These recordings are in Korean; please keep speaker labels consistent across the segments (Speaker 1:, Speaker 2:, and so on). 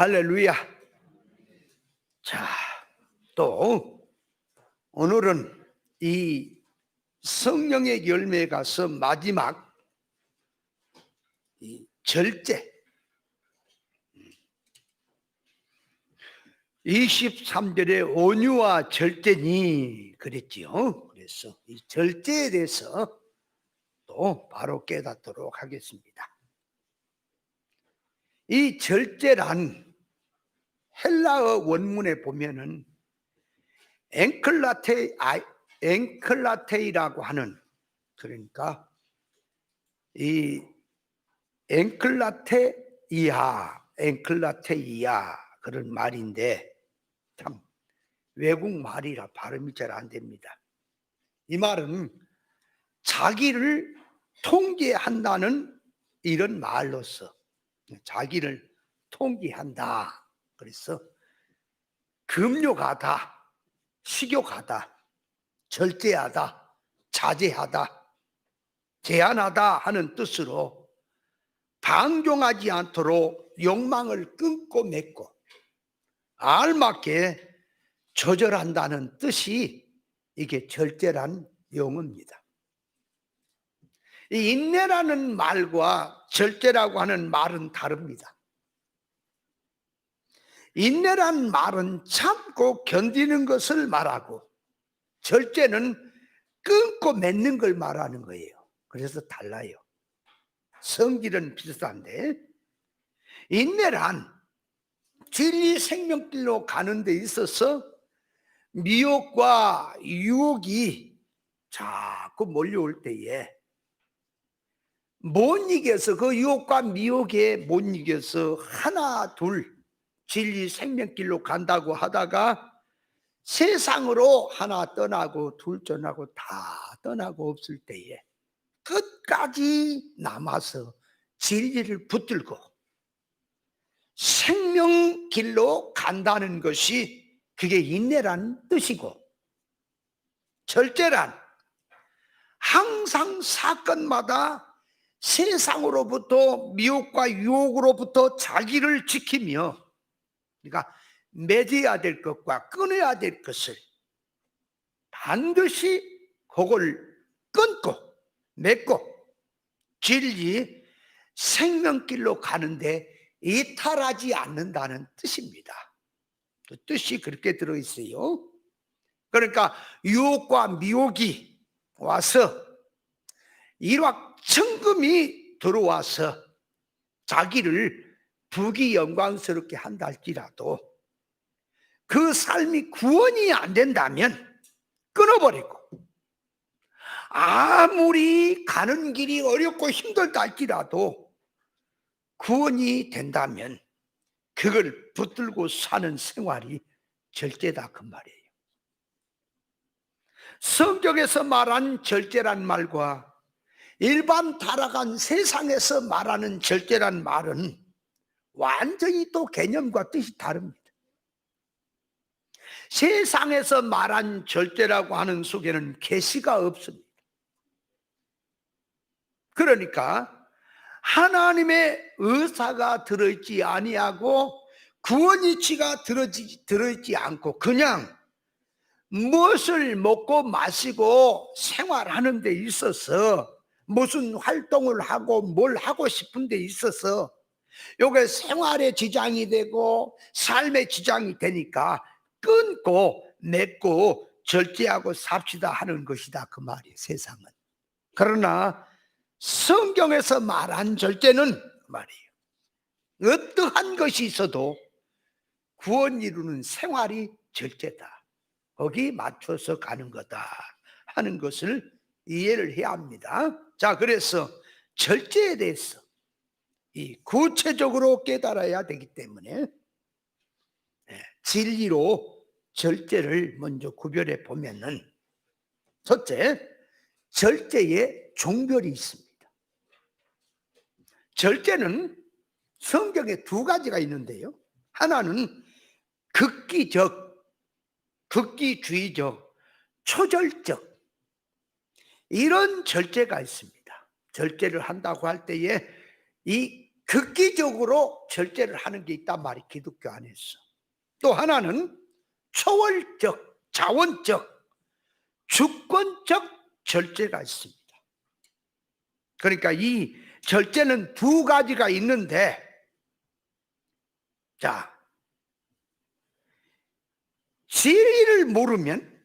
Speaker 1: 할렐루야. 자, 또 오늘은 이 성령의 열매에 가서 마지막 이 절제 23절에 온유와 절제니 그랬지요. 그래서 이 절제에 대해서 또 바로 깨닫도록 하겠습니다. 이 절제란 헬라어 원문에 보면은 엔클라테이라고 하는, 그러니까 이 엔클라테이아 그런 말인데 참 외국 말이라 발음이 잘 안 됩니다. 이 말은 자기를 통제한다는 이런 말로서 자기를 통제한다. 그래서 금욕하다, 식욕하다, 절제하다, 자제하다, 제한하다 하는 뜻으로 방종하지 않도록 욕망을 끊고 맺고 알맞게 조절한다는 뜻이 이게 절제란 용어입니다. 이 인내라는 말과 절제라고 하는 말은 다릅니다. 인내란 말은 참고 견디는 것을 말하고 절제는 끊고 맺는 걸 말하는 거예요. 그래서 달라요. 성질은 비슷한데 인내란 진리 생명길로 가는 데 있어서 미혹과 유혹이 자꾸 몰려올 때에 못 이겨서, 그 유혹과 미혹에 못 이겨서 하나 둘 진리 생명길로 간다고 하다가 세상으로 하나 떠나고 둘 떠나고 다 떠나고 없을 때에 끝까지 남아서 진리를 붙들고 생명길로 간다는 것이 그게 인내란 뜻이고, 절제란 항상 사건마다 세상으로부터 미혹과 유혹으로부터 자기를 지키며, 그러니까 맺어야 될 것과 끊어야 될 것을 반드시 그걸 끊고 맺고 진리 생명길로 가는데 이탈하지 않는다는 뜻입니다. 그 뜻이 그렇게 들어있어요. 그러니까 유혹과 미혹이 와서 일확천금이 들어와서 자기를 부귀영광스럽게 한다 할지라도 그 삶이 구원이 안 된다면 끊어버리고, 아무리 가는 길이 어렵고 힘들다 할지라도 구원이 된다면 그걸 붙들고 사는 생활이 절제다 그 말이에요. 성경에서 말한 절제란 말과 일반 타락한 세상에서 말하는 절제란 말은 완전히 또 개념과 뜻이 다릅니다. 세상에서 말한 절제라고 하는 속에는 계시가 없습니다. 그러니까 하나님의 의사가 들어있지 아니하고 구원 이치가 들어있지 않고 그냥 무엇을 먹고 마시고 생활하는 데 있어서 무슨 활동을 하고 뭘 하고 싶은 데 있어서 이게 생활에 지장이 되고 삶에 지장이 되니까 끊고 맺고 절제하고 삽시다 하는 것이다 그 말이에요, 세상은. 그러나 성경에서 말한 절제는 말이에요, 어떠한 것이 있어도 구원 이루는 생활이 절제다, 거기 맞춰서 가는 거다 하는 것을 이해를 해야 합니다. 자, 그래서 절제에 대해서 이 구체적으로 깨달아야 되기 때문에 진리로 절제를 먼저 구별해 보면은, 첫째, 절제에 종별이 있습니다. 절제는 성경에 두 가지가 있는데요, 하나는 극기적, 극기주의적, 초절적, 이런 절제가 있습니다. 절제를 한다고 할 때에 이 극기적으로 절제를 하는 게 있단 말이 기독교 안에서. 또 하나는 초월적, 자원적, 주권적 절제가 있습니다. 그러니까 이 절제는 두 가지가 있는데, 자, 진리를 모르면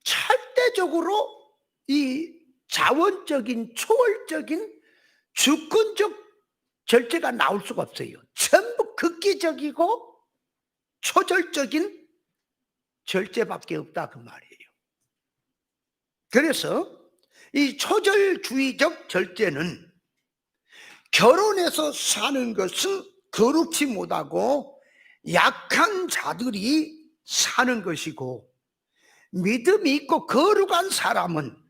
Speaker 1: 절대적으로 이 자원적인, 초월적인, 주권적 절제가 나올 수가 없어요. 전부 극기적이고 초절적인 절제밖에 없다 그 말이에요. 그래서 이 초절주의적 절제는 결혼해서 사는 것은 거룩지 못하고 약한 자들이 사는 것이고, 믿음이 있고 거룩한 사람은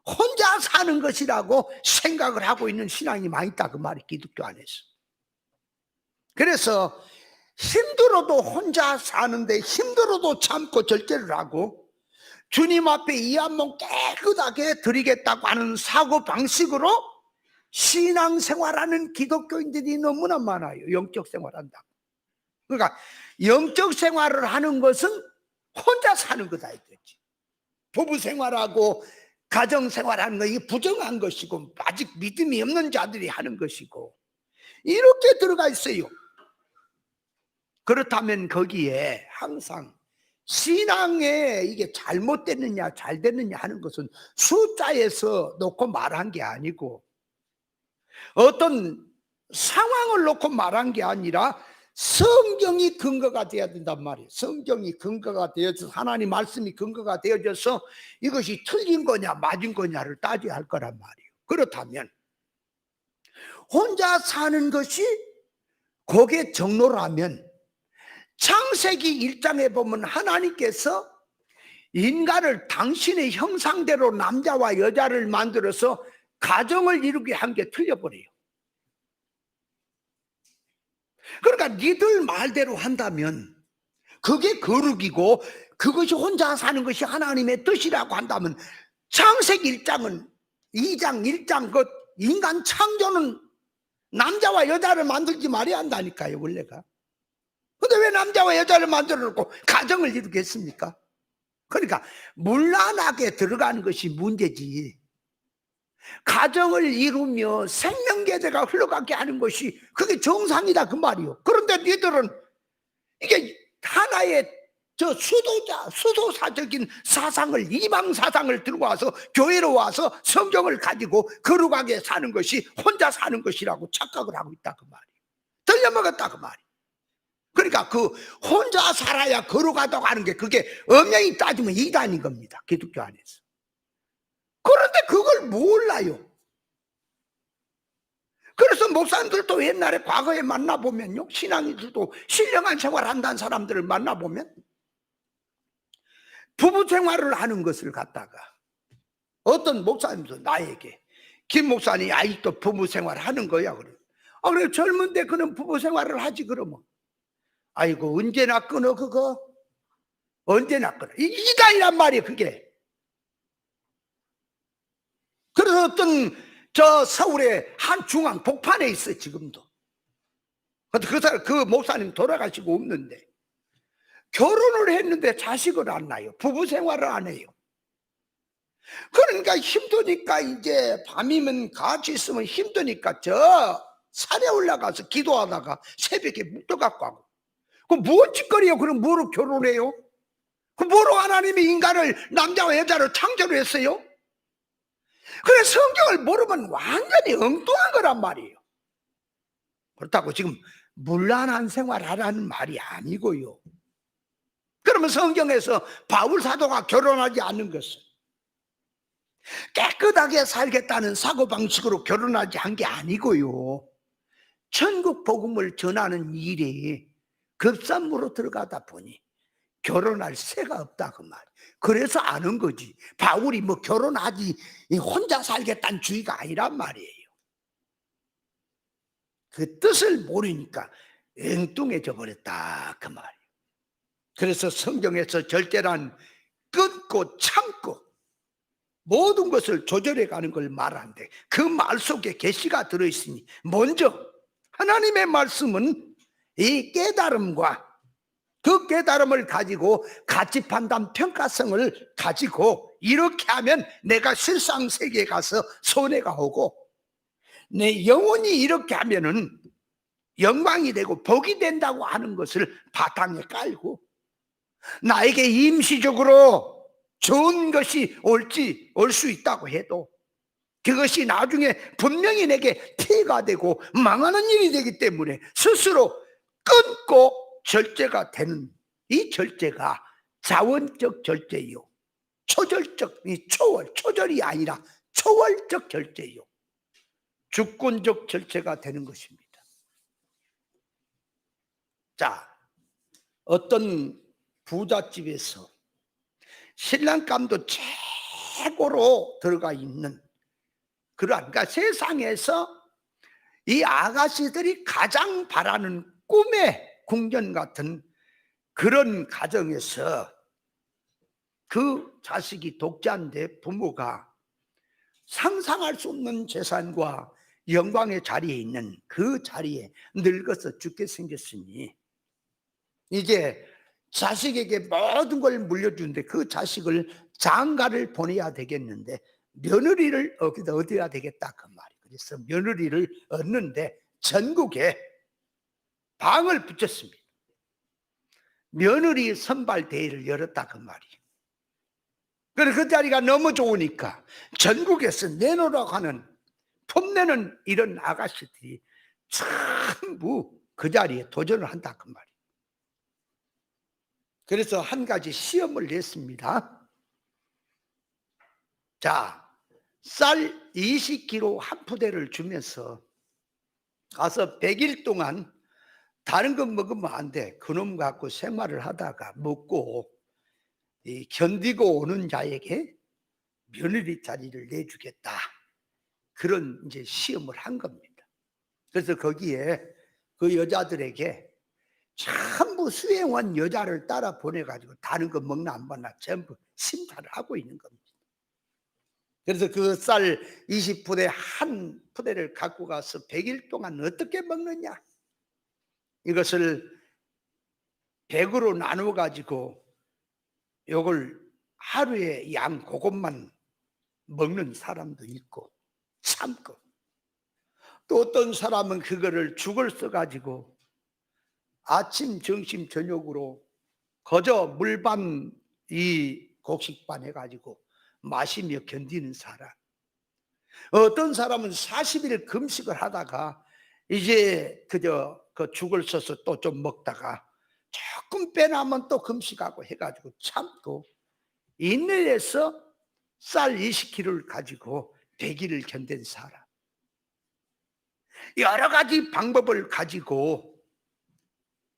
Speaker 1: 혼자 사는 것이라고 생각을 하고 있는 신앙이 많이 있다 그 말이 기독교 안에서. 그래서 힘들어도 혼자 사는데 힘들어도 참고 절제를 하고 주님 앞에 이 한 몸 깨끗하게 드리겠다고 하는 사고방식으로 신앙생활하는 기독교인들이 너무나 많아요. 영적 생활한다. 그러니까 영적 생활을 하는 것은 혼자 사는 거다 이거지. 부부생활하고 가정생활하는 거 이게 부정한 것이고 아직 믿음이 없는 자들이 하는 것이고 이렇게 들어가 있어요. 그렇다면 거기에 항상 신앙에 이게 잘못됐느냐 잘 됐느냐 하는 것은 숫자에서 놓고 말한 게 아니고 어떤 상황을 놓고 말한 게 아니라 성경이 근거가 되어야 된단 말이에요. 성경이 근거가 되어서 하나님 말씀이 근거가 되어져서 이것이 틀린 거냐 맞은 거냐를 따져야 할 거란 말이에요. 그렇다면 혼자 사는 것이 그게 정로라면 창세기 1장에 보면 하나님께서 인간을 당신의 형상대로 남자와 여자를 만들어서 가정을 이루게 한 게 틀려버려요. 그러니까 니들 말대로 한다면 그게 거룩이고 그것이 혼자 사는 것이 하나님의 뜻이라고 한다면 창세기 1장은 2장 1장 그 인간 창조는 남자와 여자를 만들지 말아야 한다니까요 원래가. 근데 왜 남자와 여자를 만들어 놓고 가정을 이루겠습니까? 그러니까 문란하게 들어가는 것이 문제지 가정을 이루며 생명계대가 흘러가게 하는 것이 그게 정상이다 그 말이요. 그런데 니들은 이게 하나의 저 수도사적인 사상을 이방 사상을 들고 와서 교회로 와서 성경을 가지고 거룩하게 사는 것이 혼자 사는 것이라고 착각을 하고 있다 그 말이에요. 들려먹었다 그 말이에요. 그러니까 그 혼자 살아야 거룩하다고 하는 게 그게 엄연히 따지면 이단인 겁니다 기독교 안에서. 그런데 그걸 몰라요. 그래서 목사님들도 옛날에 과거에 만나보면요 신앙인들도 신령한 생활한다는 사람들을 만나보면 부부 생활을 하는 것을 갖다가 어떤 목사님도 나에게 김 목사님 아직도 부부 생활하는 거야 그래. 그래 젊은데 그는 부부 생활을 하지 그러면 아이고 언제나 끊어 그거 언제나 끊어 이단이란 말이에요 그게. 그래서 어떤 저 서울의 한 중앙 복판에 있어 지금도. 그 목사님 돌아가시고 없는데 결혼을 했는데 자식을 안 낳아요. 부부 생활을 안 해요. 그러니까 힘드니까 이제 밤이면 같이 있으면 힘드니까 저 산에 올라가서 기도하다가 새벽에 묵떠갖고 하고 그 무슨 짓거리요? 그럼 뭐로 결혼해요? 그 뭐로 하나님이 인간을 남자와 여자로 창조를 했어요? 그래 성경을 모르면 완전히 엉뚱한 거란 말이에요. 그렇다고 지금 문란한 생활하라는 말이 아니고요. 그러면 성경에서 바울 사도가 결혼하지 않는 것은 깨끗하게 살겠다는 사고방식으로 결혼하지 한 게 아니고요. 천국 복음을 전하는 일에 급산무로 들어가다 보니 결혼할 새가 없다 그 말. 그래서 아는 거지. 바울이 뭐 결혼하지 혼자 살겠다는 주의가 아니란 말이에요. 그 뜻을 모르니까 엉뚱해져 버렸다 그 말이에요. 그래서 성경에서 절제란 끊고 참고 모든 것을 조절해 가는 걸 말하는데 그 말 속에 계시가 들어있으니 먼저 하나님의 말씀은 이 깨달음과 그 깨달음을 가지고 가치 판단 평가성을 가지고 이렇게 하면 내가 실상 세계에 가서 손해가 오고 내 영혼이 이렇게 하면은 영광이 되고 복이 된다고 하는 것을 바탕에 깔고 나에게 임시적으로 좋은 것이 올 수 있다고 해도 그것이 나중에 분명히 내게 피해가 되고 망하는 일이 되기 때문에 스스로 끊고 절제가 되는 이 절제가 자원적 절제요, 초절적, 초절이 아니라 초월적 절제요, 주권적 절제가 되는 것입니다. 자, 어떤 부잣집에서 신랑감도 최고로 들어가 있는 그러니까 세상에서 이 아가씨들이 가장 바라는 꿈의 궁전 같은 그런 가정에서 그 자식이 독자인데 부모가 상상할 수 없는 재산과 영광의 자리에 있는 그 자리에 늙어서 죽게 생겼으니 이제 자식에게 모든 걸 물려주는데 그 자식을 장가를 보내야 되겠는데 며느리를 얻어야 되겠다 그 말이. 그래서 며느리를 얻는데 전국에 방을 붙였습니다. 며느리 선발 대회를 열었다 그 말이. 그래서 그 자리가 너무 좋으니까 전국에서 내놓으라고 하는 폼내는 이런 아가씨들이 전부 그 자리에 도전을 한다 그 말이. 그래서 한 가지 시험을 냈습니다. 자, 쌀 20kg 한 푸대를 주면서 가서 100일 동안 다른 거 먹으면 안 돼. 그놈 갖고 생활을 하다가 먹고 견디고 오는 자에게 며느리 자리를 내주겠다. 그런 이제 시험을 한 겁니다. 그래서 거기에 그 여자들에게 전부 수행원 여자를 따라 보내가지고 다른 거 먹나 안 먹나 전부 심사를 하고 있는 겁니다. 그래서 그 쌀 20푸대 한 푸대를 갖고 가서 100일 동안 어떻게 먹느냐, 이것을 100으로 나누어 가지고 요걸 하루에 양 그것만 먹는 사람도 있고 참고, 또 어떤 사람은 그거를 죽을 써 가지고 아침 점심 저녁으로 거저 물반 이 곡식반 해가지고 마시며 견디는 사람, 어떤 사람은 40일 금식을 하다가 이제 그저 그 죽을 써서 또 좀 먹다가 조금 빼나면 또 금식하고 해가지고 참고 인내해서 쌀 20kg를 가지고 100일을 견딘 사람, 여러 가지 방법을 가지고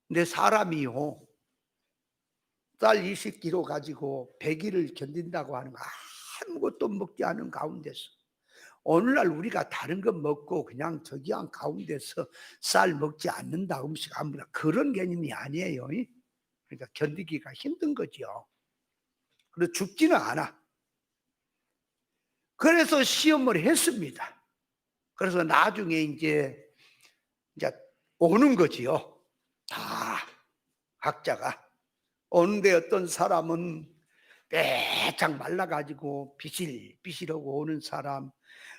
Speaker 1: 내 사람이요 쌀 20kg 가지고 100일을 견딘다고 하는 거 아무것도 먹지 않은 가운데서 오늘날 우리가 다른 거 먹고 그냥 저기 한 가운데서 쌀 먹지 않는다, 음식 아무나 그런 개념이 아니에요. 그러니까 견디기가 힘든 거죠. 그래서 죽지는 않아. 그래서 시험을 했습니다. 그래서 나중에 이제 오는 거지요. 다 각자가 오는데 어떤 사람은 빼짝 말라가지고 비실비실하고 오는 사람,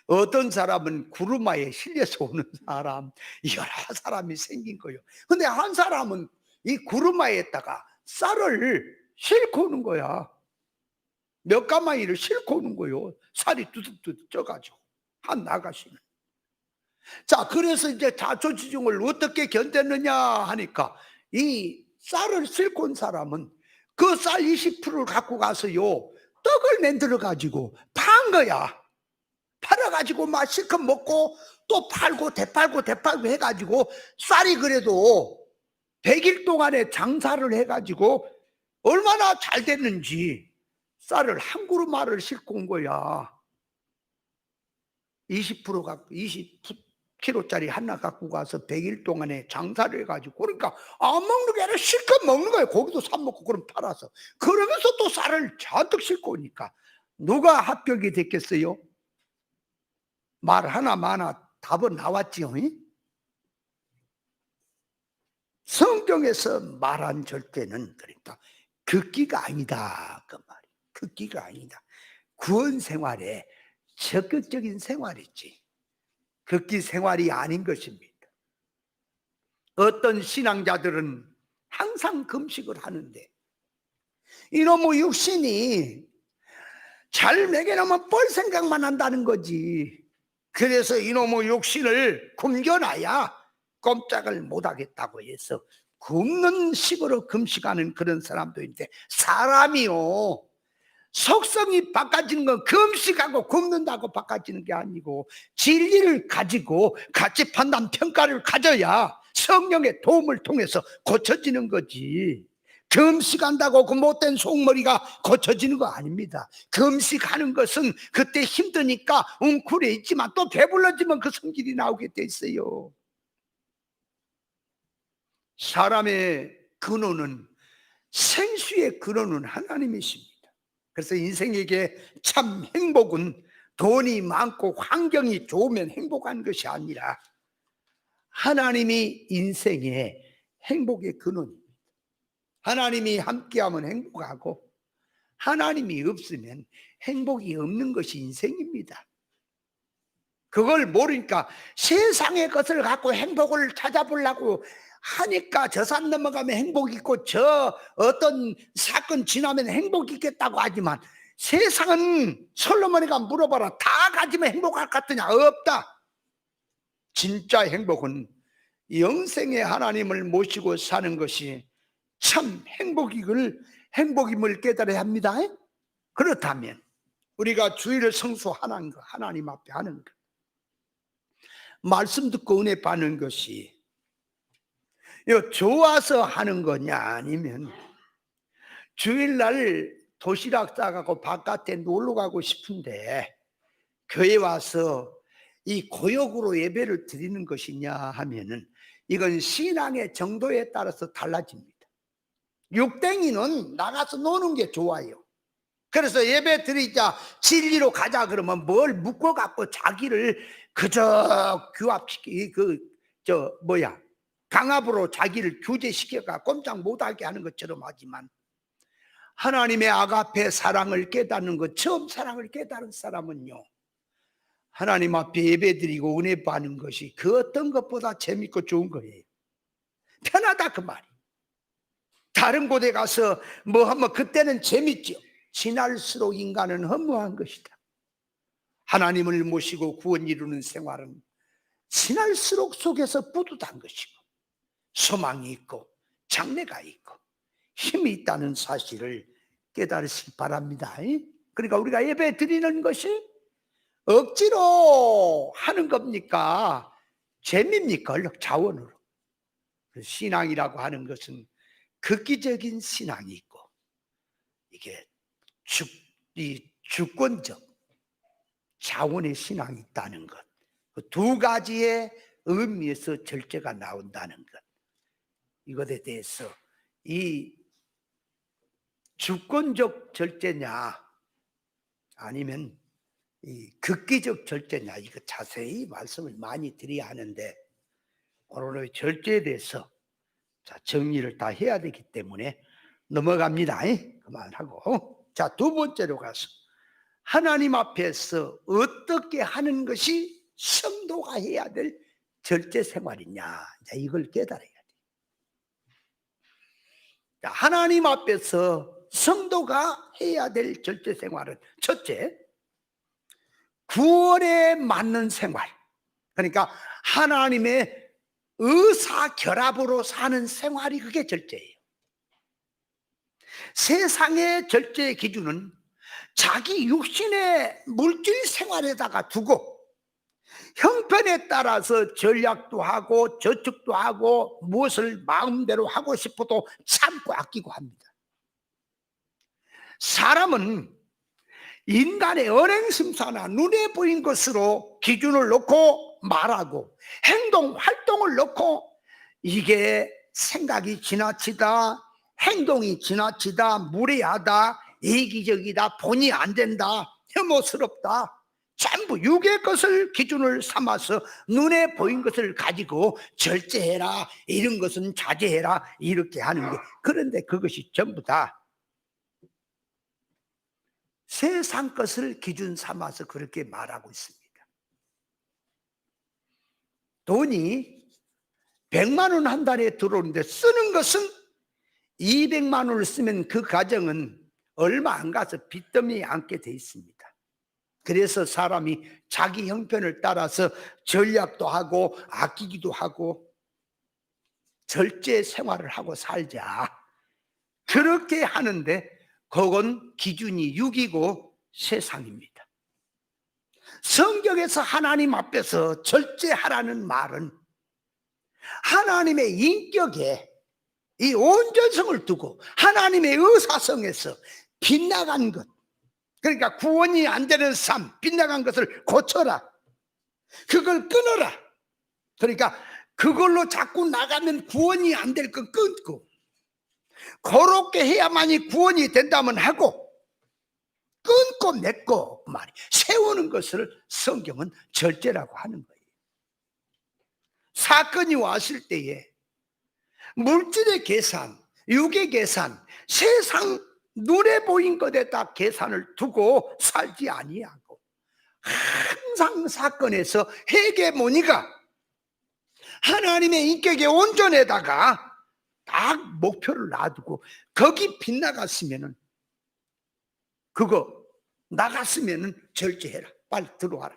Speaker 1: 어떤 사람은 구루마에 실려서 오는 사람, 여러 사람이 생긴 거예요. 근데 한 사람은 이 구루마에다가 쌀을 싣고 오는 거야. 몇 가마니를 싣고 오는 거예요. 쌀이 두둑두둑 쪄가지고 한 나가시는. 자, 그래서 이제 자초지종을 어떻게 견뎠느냐 하니까 이 쌀을 싣고 온 사람은 그 쌀 20%를 갖고 가서요 떡을 만들어 가지고 판 거야. 팔아가지고 막 실컷 먹고 또 팔고 되팔고 해가지고 쌀이 그래도 100일 동안에 장사를 해가지고 얼마나 잘 됐는지 쌀을 한 그루마를 싣고 온 거야. 20% 갖고 20kg짜리 하나 갖고 가서 100일 동안에 장사를 해가지고, 그러니까 안 먹는 게 아니라 실컷 먹는 거예요. 고기도 사 먹고 그럼 팔아서. 그러면서 또 쌀을 잔뜩 싣고 오니까 누가 합격이 됐겠어요? 말 하나 마나 답은 나왔지요. 성경에서 말한 절제는 그러니까 극기가 아니다 그 말이. 극기가 아니다. 구원 생활에 적극적인 생활이지 극기 생활이 아닌 것입니다. 어떤 신앙자들은 항상 금식을 하는데 이놈의 육신이 잘 먹여놓으면 볼 생각만 한다는 거지. 그래서 이놈의 육신을 굶겨놔야 꼼짝을 못하겠다고 해서 굶는 식으로 금식하는 그런 사람도 있는데, 사람이요 속성이 바꿔지는 건 금식하고 굶는다고 바꿔지는 게 아니고 진리를 가지고 가치 판단 평가를 가져야 성령의 도움을 통해서 고쳐지는 거지. 금식한다고 그 못된 속머리가 고쳐지는 거 아닙니다. 금식하는 것은 그때 힘드니까 웅크려 있지만 또 배불러지면 그 성질이 나오게 돼 있어요. 사람의 근원은, 생수의 근원은 하나님이십니다. 그래서 인생에게 참 행복은 돈이 많고 환경이 좋으면 행복한 것이 아니라 하나님이 인생의 행복의 근원입니다. 하나님이 함께하면 행복하고 하나님이 없으면 행복이 없는 것이 인생입니다. 그걸 모르니까 세상의 것을 갖고 행복을 찾아보려고 하니까 저 산 넘어가면 행복 있고 저 어떤 사건 지나면 행복 있겠다고 하지만 세상은 솔로몬이가 물어봐라, 다 가지면 행복할 것 같으냐? 없다. 진짜 행복은 영생의 하나님을 모시고 사는 것이 참 행복임을 깨달아야 합니다. 그렇다면 우리가 주일을 성수하는 것, 하나님 앞에 하는 것, 말씀 듣고 은혜 받는 것이 좋아서 하는 거냐, 아니면 주일날 도시락 싸가고 바깥에 놀러 가고 싶은데 교회 와서 이 고역으로 예배를 드리는 것이냐 하면은 이건 신앙의 정도에 따라서 달라집니다. 육땡이는 나가서 노는 게 좋아요. 그래서 예배 드리자 진리로 가자 그러면 뭘 묶어갖고 자기를 그저 강압으로 자기를 규제시켜가 꼼짝 못하게 하는 것처럼 하지만, 하나님의 아가페 사랑을 깨닫는 것, 처음 사랑을 깨달은 사람은요, 하나님 앞에 예배드리고 은혜 받는 것이 그 어떤 것보다 재밌고 좋은 거예요. 편하다 그 말이. 다른 곳에 가서 뭐 하면 그때는 재밌죠. 지날수록 인간은 허무한 것이다. 하나님을 모시고 구원 이루는 생활은 지날수록 속에서 뿌듯한 것이고 소망이 있고 장래가 있고 힘이 있다는 사실을 깨달으시기 바랍니다. 그러니까 우리가 예배 드리는 것이 억지로 하는 겁니까? 재미입니까? 자원으로. 신앙이라고 하는 것은 극기적인 신앙이 있고 이게 주권적 자원의 신앙이 있다는 것, 그 두 가지의 의미에서 절제가 나온다는 것, 이것에 대해서 이 주권적 절제냐 아니면 이 극기적 절제냐, 이거 자세히 말씀을 많이 드려야 하는데 오늘 절제에 대해서 정리를 다 해야 되기 때문에 넘어갑니다. 그만하고, 자, 두 번째로 가서 하나님 앞에서 어떻게 하는 것이 성도가 해야 될 절제 생활이냐, 자, 이걸 깨달아야 돼. 자, 하나님 앞에서 성도가 해야 될 절제 생활은 첫째, 구원에 맞는 생활. 그러니까 하나님의 의사결합으로 사는 생활이 그게 절제예요. 세상의 절제의 기준은 자기 육신의 물질 생활에다가 두고 형편에 따라서 전략도 하고 저축도 하고 무엇을 마음대로 하고 싶어도 참고 아끼고 합니다. 사람은 인간의 언행심사나 눈에 보인 것으로 기준을 놓고 말하고 행동, 활동을 놓고 이게 생각이 지나치다, 행동이 지나치다, 무례하다, 이기적이다, 본의 안 된다, 혐오스럽다, 전부 육의 것을 기준을 삼아서 눈에 보인 것을 가지고 절제해라, 이런 것은 자제해라, 이렇게 하는 게, 그런데 그것이 전부 다 세상 것을 기준 삼아서 그렇게 말하고 있습니다. 돈이 100만 원 한 달에 들어오는데 쓰는 것은 200만 원을 쓰면 그 가정은 얼마 안 가서 빚더미에 앉게 돼 있습니다. 그래서 사람이 자기 형편을 따라서 전략도 하고 아끼기도 하고 절제 생활을 하고 살자, 그렇게 하는데 그건 기준이 육이고 세상입니다. 성경에서 하나님 앞에서 절제하라는 말은 하나님의 인격에 이 온전성을 두고 하나님의 의사성에서 빗나간 것, 그러니까 구원이 안 되는 삶, 빗나간 것을 고쳐라, 그걸 끊어라. 그러니까 그걸로 자꾸 나가면 구원이 안 될 건 끊고, 그렇게 해야만이 구원이 된다면 하고, 끊고 맺고 말이 세우는 것을 성경은 절제라고 하는 거예요. 사건이 왔을 때에 물질의 계산, 육의 계산, 세상 눈에 보인 것에다 계산을 두고 살지 아니하고, 항상 사건에서 헤게모니가 하나님의 인격의 온전에다가 딱 목표를 놔두고, 거기 빗나갔으면은 그거 나갔으면은 절제해라, 빨리 들어와라.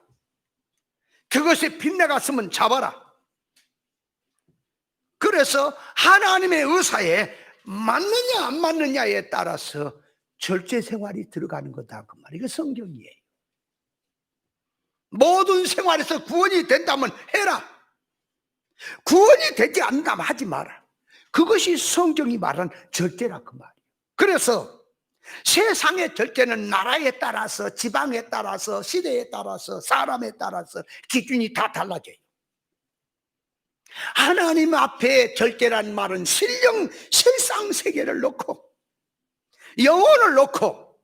Speaker 1: 그것이 빗나갔으면 잡아라. 그래서 하나님의 의사에 맞느냐 안 맞느냐에 따라서 절제 생활이 들어가는 거다, 그 말이 그 성경이에요. 모든 생활에서 구원이 된다면 해라, 구원이 되지 않는다면 하지 마라. 그것이 성경이 말한 절제라, 그 말이에요. 그래서 세상의 절제는 나라에 따라서, 지방에 따라서, 시대에 따라서, 사람에 따라서 기준이 다 달라져요. 하나님 앞에 절제란 말은 실상 세계를 놓고, 영혼을 놓고,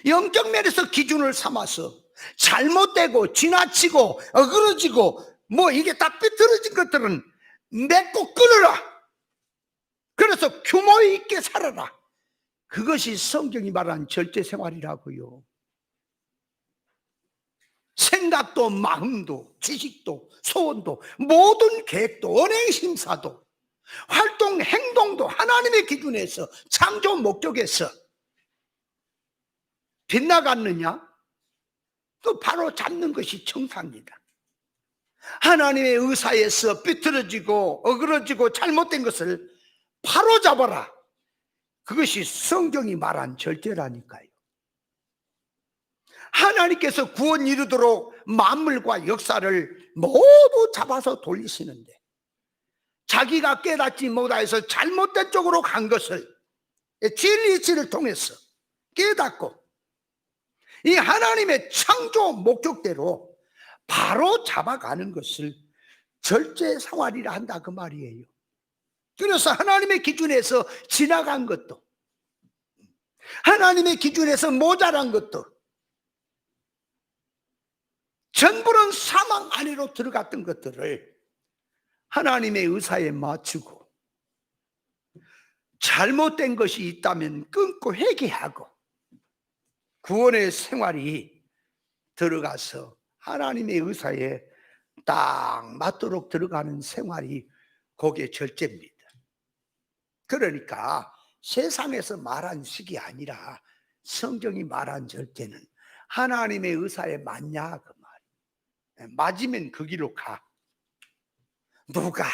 Speaker 1: 영적 면에서 기준을 삼아서 잘못되고 지나치고 어그러지고 뭐 이게 다 삐뚤어진 것들은 맺고 끊어라. 그래서 규모 있게 살아라. 그것이 성경이 말하는 절제 생활이라고요. 생각도 마음도 지식도 소원도 모든 계획도 언행 심사도 활동 행동도 하나님의 기준에서, 창조 목적에서 빗나갔느냐, 또 바로 잡는 것이 정상이다. 하나님의 의사에서 삐뚤어지고 어그러지고 잘못된 것을 바로 잡아라. 그것이 성경이 말한 절제라니까요. 하나님께서 구원 이루도록 만물과 역사를 모두 잡아서 돌리시는데, 자기가 깨닫지 못해서 잘못된 쪽으로 간 것을 진리치를 통해서 깨닫고 이 하나님의 창조 목적대로 바로 잡아가는 것을 절제 생활이라 한다, 그 말이에요. 그래서 하나님의 기준에서 지나간 것도, 하나님의 기준에서 모자란 것도 전부는 사망 안으로 들어갔던 것들을 하나님의 의사에 맞추고, 잘못된 것이 있다면 끊고 회개하고 구원의 생활이 들어가서 하나님의 의사에 딱 맞도록 들어가는 생활이 그게 절제입니다. 그러니까 세상에서 말한 식이 아니라 성경이 말한 절제는 하나님의 의사에 맞냐, 그 말이에요. 맞으면 그 길로 가. 누가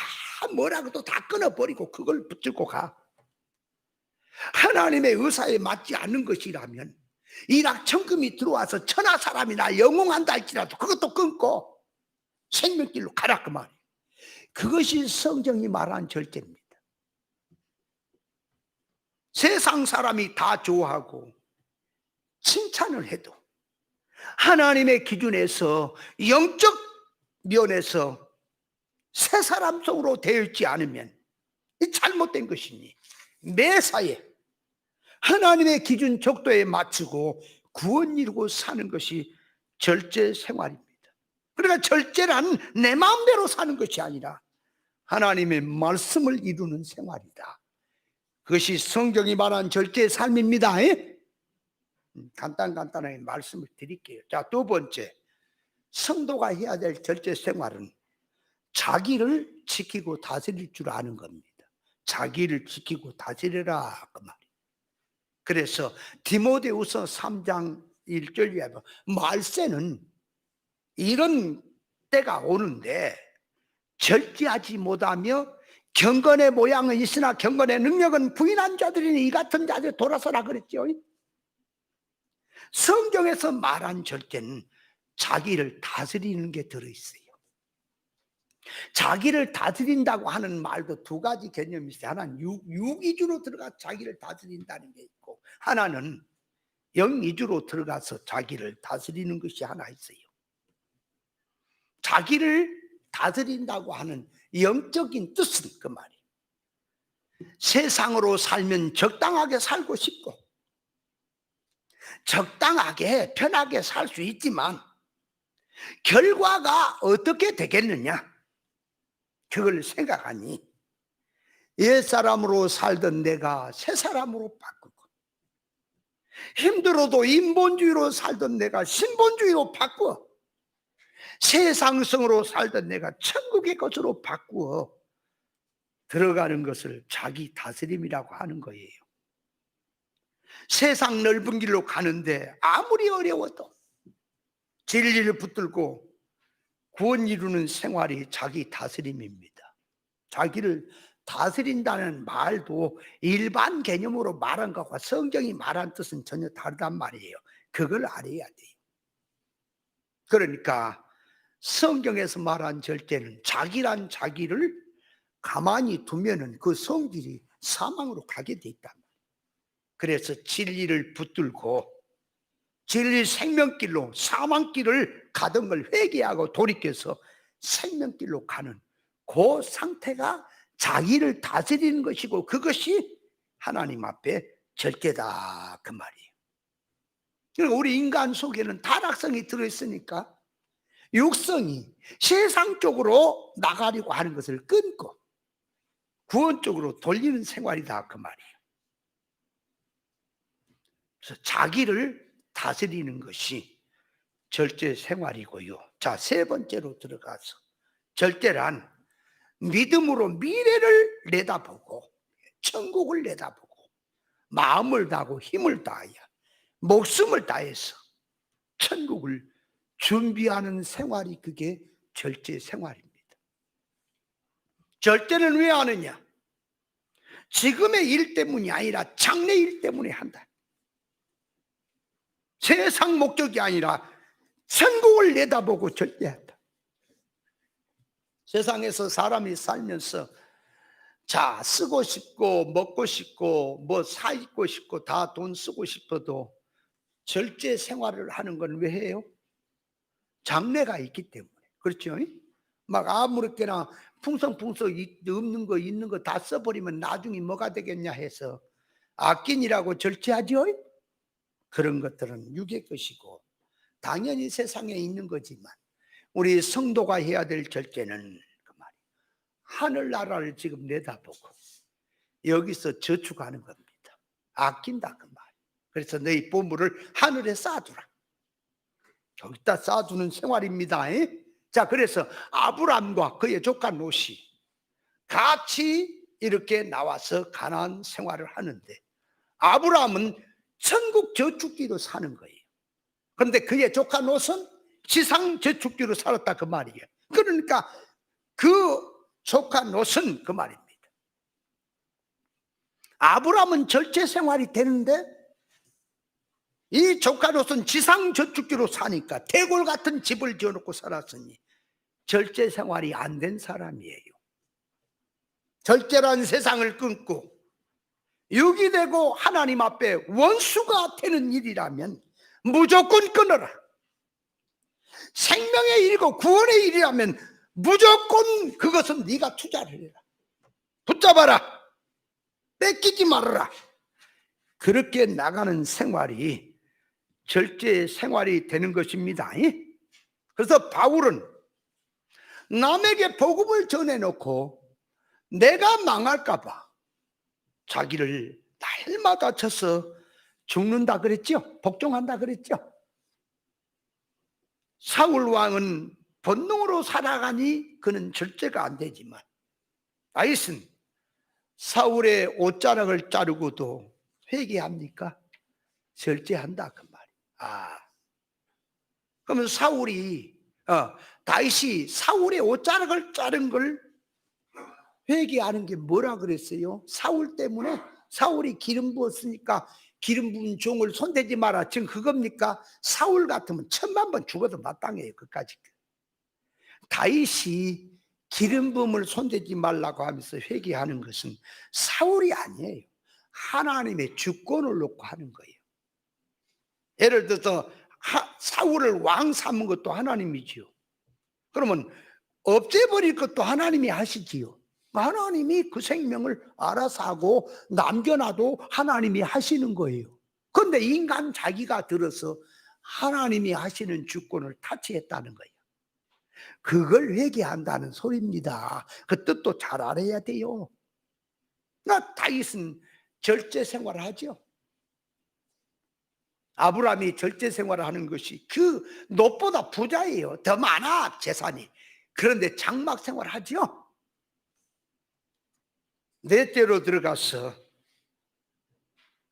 Speaker 1: 뭐라고도 다 끊어버리고 그걸 붙들고 가. 하나님의 의사에 맞지 않는 것이라면 일확천금이 들어와서 천하 사람이나 영웅한다 할지라도 그것도 끊고 생명길로 가라, 그 말이에요. 그것이 성경이 말한 절제입니다. 세상 사람이 다 좋아하고 칭찬을 해도 하나님의 기준에서 영적 면에서 새 사람 속으로 되어 있지 않으면 이 잘못된 것이니, 매사에 하나님의 기준 족도에 맞추고 구원 이루고 사는 것이 절제 생활입니다. 그러니까 절제란 내 마음대로 사는 것이 아니라 하나님의 말씀을 이루는 생활이다. 그것이 성경이 말한 절제의 삶입니다. 간단하게 말씀을 드릴게요. 자, 두 번째, 성도가 해야 될 절제 생활은 자기를 지키고 다스릴 줄 아는 겁니다. 자기를 지키고 다스려라 그 말이에요. 그래서 디모데후서 3장 1절에 보면 말세는 이런 때가 오는데 절제하지 못하며 경건의 모양은 있으나 경건의 능력은 부인한 자들이니 이 같은 자들 돌아서라 그랬죠. 성경에서 말한 절제는 자기를 다스리는 게 들어있어요. 자기를 다스린다고 하는 말도 두 가지 개념이 있어요. 하나는 육이주로 들어가 자기를 다스린다는 게 있고, 하나는 영이주로 들어가서 자기를 다스리는 것이 하나 있어요. 자기를 다스린다고 하는 영적인 뜻은 그 말이에요. 세상으로 살면 적당하게 살고 싶고 적당하게 편하게 살 수 있지만 결과가 어떻게 되겠느냐, 그걸 생각하니 옛사람으로 살던 내가 새사람으로 바꾸고, 힘들어도 인본주의로 살던 내가 신본주의로 바꾸어, 세상성으로 살던 내가 천국의 것으로 바꾸어 들어가는 것을 자기 다스림이라고 하는 거예요. 세상 넓은 길로 가는데 아무리 어려워도 진리를 붙들고 구원 이루는 생활이 자기 다스림입니다. 자기를 다스린다는 말도 일반 개념으로 말한 것과 성경이 말한 뜻은 전혀 다르단 말이에요. 그걸 알아야 돼요. 그러니까 성경에서 말한 절제는 자기란 자기를 가만히 두면은 그 성질이 사망으로 가게 돼 있단 말이에요. 그래서 진리를 붙들고 진리 생명길로 사망길을 가던 걸 회개하고 돌이켜서 생명길로 가는 그 상태가 자기를 다스리는 것이고, 그것이 하나님 앞에 절제다 그 말이에요. 그러니까 우리 인간 속에는 타락성이 들어있으니까 육성이 세상 쪽으로 나가려고 하는 것을 끊고 구원 쪽으로 돌리는 생활이다 그 말이에요. 그래서 자기를 다스리는 것이 절제 생활이고요. 자, 세 번째로 들어가서 절제란 믿음으로 미래를 내다보고 천국을 내다보고 마음을 다하고 힘을 다하여 목숨을 다해서 천국을 준비하는 생활이 그게 절제 생활입니다. 절제는 왜 하느냐? 지금의 일 때문이 아니라 장래 일 때문에 한다. 세상 목적이 아니라 천국을 내다보고 절제한다. 세상에서 사람이 살면서 자, 쓰고 싶고 먹고 싶고 뭐 사 입고 싶고 다 돈 쓰고 싶어도 절제 생활을 하는 건 왜 해요? 장래가 있기 때문에. 그렇죠? 막 아무렇게나 풍성풍성 없는 거 있는 거 다 써버리면 나중에 뭐가 되겠냐 해서 아끼니라고 절제하죠? 그런 것들은 육의 것이고 당연히 세상에 있는 거지만 우리 성도가 해야 될 절제는 그 말이에요. 하늘나라를 지금 내다보고 여기서 저축하는 겁니다. 아낀다 그 말이에요. 그래서 너희 보물을 하늘에 쌓아두라. 여기다 쌓아두는 생활입니다. 자, 그래서 아브람과 그의 조카 롯이 같이 이렇게 나와서 가나안 생활을 하는데 아브람은 천국 저축지로 사는 거예요. 그런데 그의 조카 롯은 지상 저축지로 살았다 그 말이에요. 그러니까 그 조카 롯은 그 말입니다. 아브람은 절제 생활이 되는데 이 조카 롯은 지상 저축지로 사니까 대골 같은 집을 지어놓고 살았으니 절제 생활이 안 된 사람이에요. 절제란 세상을 끊고 육이 되고 하나님 앞에 원수가 되는 일이라면 무조건 끊어라. 생명의 일이고 구원의 일이라면 무조건 그것은 네가 투자를 해라. 붙잡아라. 뺏기지 말아라. 그렇게 나가는 생활이 절제 생활이 되는 것입니다. 그래서 바울은 남에게 복음을 전해놓고 내가 망할까 봐 자기를 날마다 쳐서 죽는다 그랬죠. 복종한다 그랬죠. 사울 왕은 본능으로 살아가니 그는 절제가 안 되지만 다윗은 사울의 옷자락을 자르고도 회개합니까? 절제한다 그 말이야. 그러면 다윗이 사울의 옷자락을 자른 걸 회개하는 게 뭐라 그랬어요? 사울 때문에 사울이 기름 부었으니까 기름 부은 종을 손대지 마라. 지금 그겁니까? 사울 같으면 1000만 번 죽어도 마땅해요. 그까짓. 다윗이 기름 부음을 손대지 말라고 하면서 회개하는 것은 사울이 아니에요. 하나님의 주권을 놓고 하는 거예요. 예를 들어서 사울을 왕 삼은 것도 하나님이지요. 그러면 없애버릴 것도 하나님이 하시지요. 하나님이 그 생명을 알아서 하고 남겨놔도 하나님이 하시는 거예요. 그런데 인간 자기가 들어서 하나님이 하시는 주권을 타치했다는 거예요. 그걸 회개한다는 소리입니다. 그 뜻도 잘 알아야 돼요. 다윗은 절제 생활을 하죠. 아브라함이 절제 생활을 하는 것이 그 롯보다 부자예요. 더 많아 재산이. 그런데 장막 생활을 하죠. 넷째로 들어가서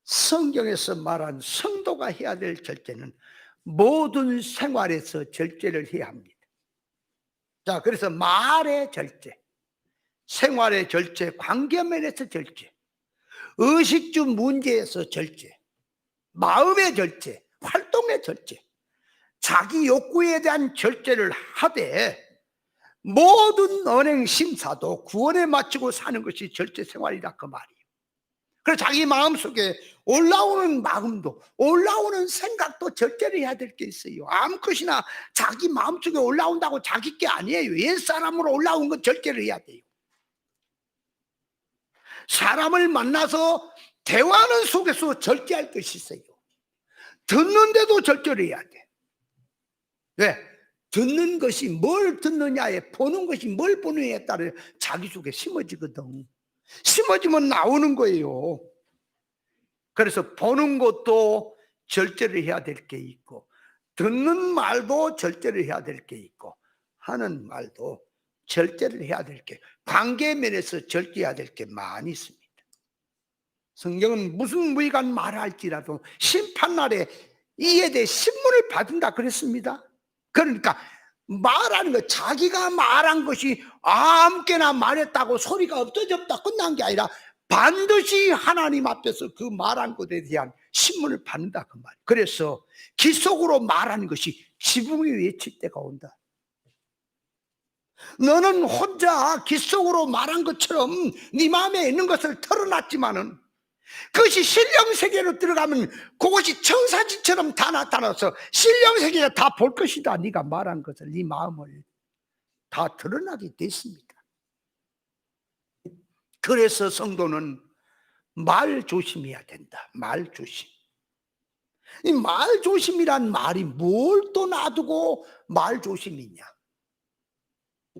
Speaker 1: 성경에서 말한 성도가 해야 될 절제는 모든 생활에서 절제를 해야 합니다. 자, 그래서 말의 절제, 생활의 절제, 관계면에서 절제, 의식주 문제에서 절제, 마음의 절제, 활동의 절제, 자기 욕구에 대한 절제를 하되 모든 언행 심사도 구원에 맞추고 사는 것이 절제 생활이다 그 말이에요. 그래서 자기 마음속에 올라오는 마음도 올라오는 생각도 절제를 해야 될 게 있어요. 아무것이나 자기 마음속에 올라온다고 자기 게 아니에요. 옛사람으로 올라온 건 절제를 해야 돼요. 사람을 만나서 대화하는 속에서 절제할 것이 있어요. 듣는데도 절제를 해야 돼. 왜? 듣는 것이 뭘 듣느냐에, 보는 것이 뭘 보느냐에 따라 자기 속에 심어지거든. 심어지면 나오는 거예요. 그래서 보는 것도 절제를 해야 될 게 있고, 듣는 말도 절제를 해야 될 게 있고, 하는 말도 절제를 해야 될 게, 관계면에서 절제해야 될 게 많이 있습니다. 성경은 무슨 무익한 말을 할지라도 심판날에 이에 대해 신문을 받은다 그랬습니다. 그러니까 말하는 거, 자기가 말한 것이 아무개나 말했다고 소리가 없어졌다 끝난 게 아니라 반드시 하나님 앞에서 그 말한 것에 대한 신문을 받는다 그 말이에요. 그래서 기속으로 말하는 것이 지붕이 외칠 때가 온다. 너는 혼자 기속으로 말한 것처럼 네 마음에 있는 것을 털어놨지만은 그것이 신령세계로 들어가면 그것이 청사진처럼 다 나타나서 신령세계가 다 볼 것이다. 네가 말한 것을, 네 마음을 다 드러나게 됐습니다. 그래서 성도는 말 조심해야 된다. 말 조심. 이 말 조심이란 말이 뭘 또 놔두고 말 조심이냐?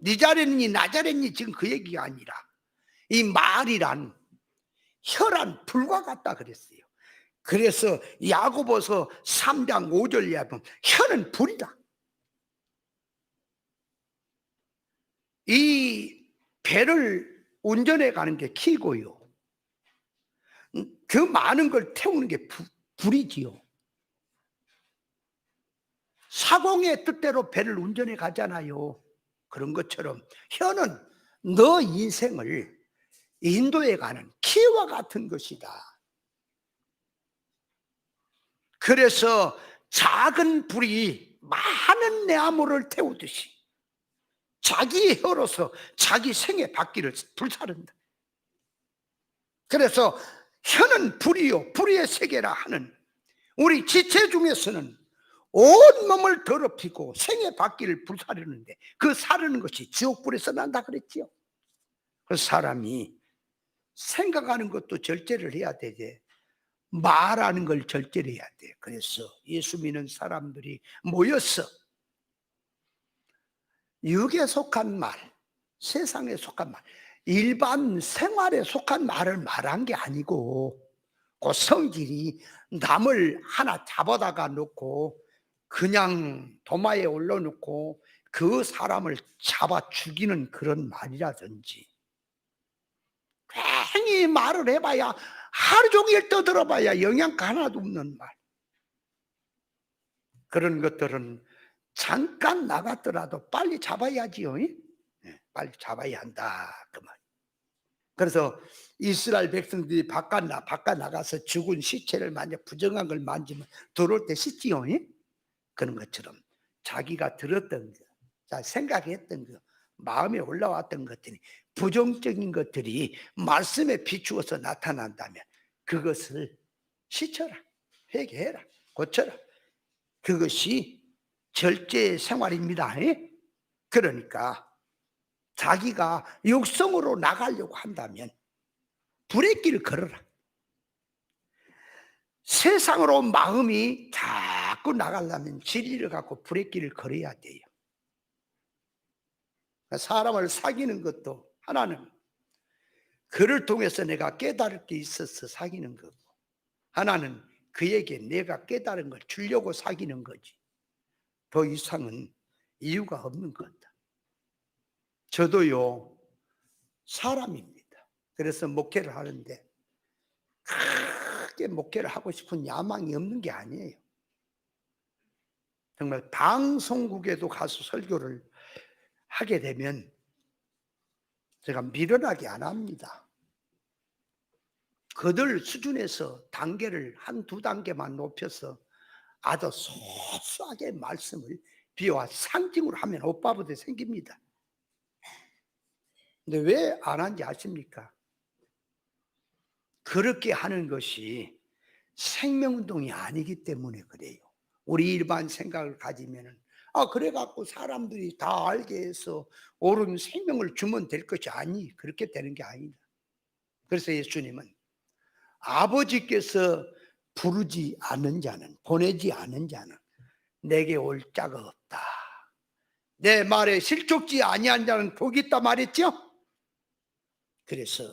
Speaker 1: 네 잘했니 나 잘했니 지금 그 얘기가 아니라 이 말이란 혈안 불과 같다 그랬어요. 그래서 야고보서 3장 5절에 보면 혈은 불이다. 이 배를 운전해 가는 게 키고요. 그 많은 걸 태우는 게 불이지요. 사공의 뜻대로 배를 운전해 가잖아요. 그런 것처럼 혀는 너 인생을 인도해 가는 키와 같은 것이다. 그래서 작은 불이 많은 내화물을 태우듯이 자기 혀로서 자기 생의 바퀴를 불사른다. 그래서 혀는 불이요 불의의 세계라 하는 우리 지체 중에서는 온 몸을 더럽히고 생의 바퀴를 불사르는데 그 사르는 것이 지옥불에서 난다 그랬지요. 그 사람이 생각하는 것도 절제를 해야 되지. 말하는 걸 절제해야 돼. 그래서 예수 믿는 사람들이 모여서 육에 속한 말, 세상에 속한 말, 일반 생활에 속한 말을 말한 게 아니고, 그 성질이 남을 하나 잡아다가 놓고 그냥 도마에 올려놓고 그 사람을 잡아 죽이는 그런 말이라든지, 괜히 말을 해봐야 하루 종일 떠들어봐야 영양 하나도 없는 말, 그런 것들은 잠깐 나갔더라도 빨리 잡아야지요. 빨리 잡아야 한다 그 말. 그래서 이스라엘 백성들이 바깥 나가서 죽은 시체를 만져 부정한 걸 만지면 들어올 때 씻지요. 그런 것처럼 자기가 들었던 거, 자 생각했던 거, 마음에 올라왔던 것들이 부정적인 것들이 말씀에 비추어서 나타난다면 그것을 씻어라, 회개해라, 고쳐라. 그것이 절제 생활입니다. 그러니까 자기가 육성으로 나가려고 한다면 브레이크를 걸어라. 세상으로 마음이 자꾸 나가려면 진리를 갖고 브레이크를 걸어야 돼요. 사람을 사귀는 것도 하나는 그를 통해서 내가 깨달을 게 있어서 사귀는 거고, 하나는 그에게 내가 깨달은 걸 주려고 사귀는 거지. 더 이상은 이유가 없는 거다. 저도요, 사람입니다. 그래서 목회를 하는데 크게 목회를 하고 싶은 야망이 없는 게 아니에요. 정말 방송국에도 가서 설교를 하게 되면 제가 미련하게 안 합니다. 그들 수준에서 단계를 한두 단계만 높여서 아주 소소하게 말씀을 비유와 상징으로 하면 오빠보다 생깁니다. 근데 왜 안 한지 아십니까? 그렇게 하는 것이 생명운동이 아니기 때문에 그래요. 우리 일반 생각을 가지면은 그래갖고 사람들이 다 알게 해서 옳은 생명을 주면 될 것이 아니, 그렇게 되는 게 아니다. 그래서 예수님은 아버지께서 부르지 않은 자는, 보내지 않은 자는 내게 올 자가 없다. 내 말에 실족지 아니한 자는 복이 있다 말했죠. 그래서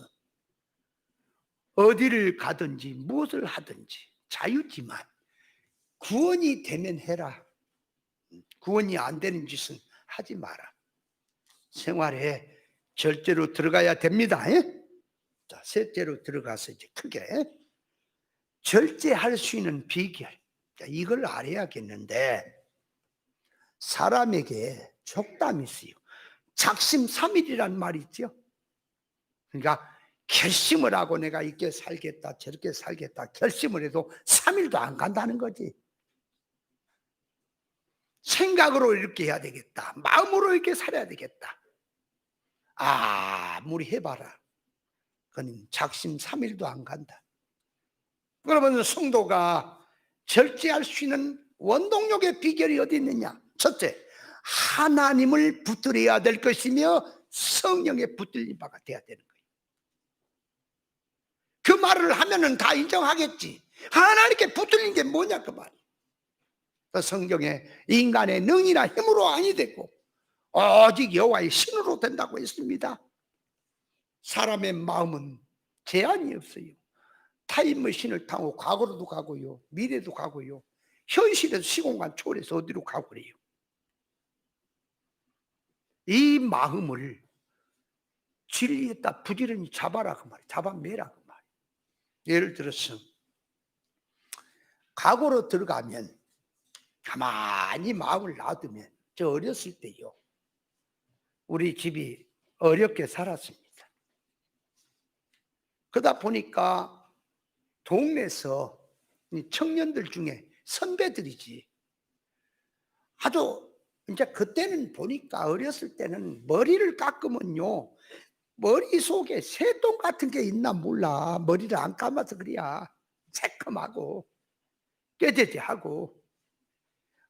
Speaker 1: 어디를 가든지 무엇을 하든지 자유지만 구원이 되면 해라. 구원이 안 되는 짓은 하지 마라. 생활에 절제로 들어가야 됩니다. 자, 셋째로 들어가서 이제 크게 절제할 수 있는 비결. 자, 이걸 알아야겠는데, 사람에게 족담이 있어요. 작심삼일이란 말이 있죠. 그러니까 결심을 하고 내가 이렇게 살겠다 저렇게 살겠다 결심을 해도 3일도 안 간다는 거지. 생각으로 이렇게 해야 되겠다, 마음으로 이렇게 살아야 되겠다, 아무리 해봐라 그건 작심삼일도 안 간다. 그러면 성도가 절제할 수 있는 원동력의 비결이 어디 있느냐? 첫째, 하나님을 붙들어야 될 것이며 성령에 붙들린 바가 돼야 되는 거예요. 그 말을 하면은 다 인정하겠지. 하나님께 붙들린 게 뭐냐 그 말이에요. 성경에 인간의 능이나 힘으로 아니 되고 오직 여호와의 신으로 된다고 했습니다. 사람의 마음은 제한이 없어요. 타임머신을 타고 과거로도 가고요, 미래도 가고요, 현실에서 시공간 초월해서 어디로 가고 그래요. 이 마음을 진리에다 부지런히 잡아라 그 말이에요. 잡아매라 그 말이에요. 예를 들어서 과거로 들어가면 가만히 마음을 놔두면, 저 어렸을 때요, 우리 집이 어렵게 살았습니다. 그러다 보니까 동네에서 청년들 중에 선배들이지, 아주 이제 그때는 보니까 어렸을 때는 머리를 깎으면요 머릿속에 새똥 같은 게 있나 몰라. 머리를 안 감아서 그래야 새콤하고 꾀죄죄하고.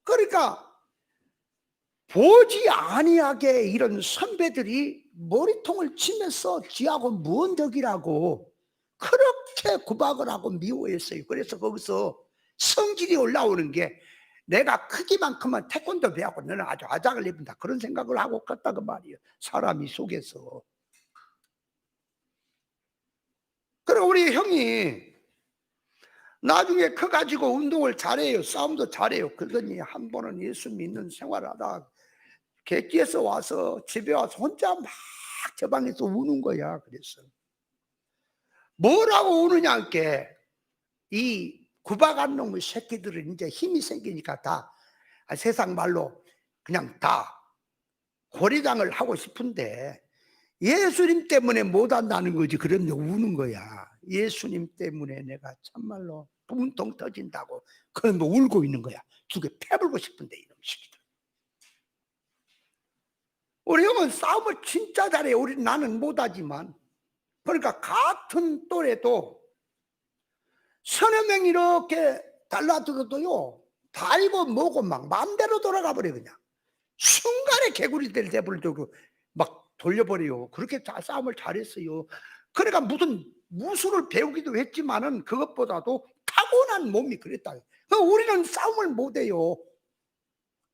Speaker 1: 그러니까 보지 아니하게 이런 선배들이 머리통을 치면서 지하고 무언 덕이라고 그렇게 구박을 하고 미워했어요. 그래서 거기서 성질이 올라오는 게 내가 크기만큼은 태권도 배우고 너는 아주 아작을 입는다 그런 생각을 하고 갔다 그 말이에요. 사람이 속에서. 그리고 우리 형이 나중에 커가지고 운동을 잘해요. 싸움도 잘해요. 그러더니 한 번은 예수 믿는 생활하다 객지에서 와서 집에 와서 혼자 막 저 방에서 우는 거야. 그래서 뭐라고 우느냐 게 이 구박한 놈의 새끼들은 이제 힘이 생기니까 다 세상 말로 그냥 다 고리장을 하고 싶은데 예수님 때문에 못한다는 거지. 그런데 우는 거야. 예수님 때문에 내가 참말로 분통 터진다고 그런 뭐 울고 있는 거야. 죽여 패불고 싶은데 이놈 새끼들. 우리 형은 싸움을 진짜 잘해요. 나는 못하지만. 그러니까 같은 또래도 서너 명 이렇게 달라들어도요 달고 뭐고 막 마음대로 돌아가 버려. 그냥 순간에 개구리들 돼버리고 막 돌려버려요. 그렇게 싸움을 잘했어요. 그러니까 무슨 무술을 배우기도 했지만은 그것보다도 타고난 몸이 그랬다. 우리는 싸움을 못해요.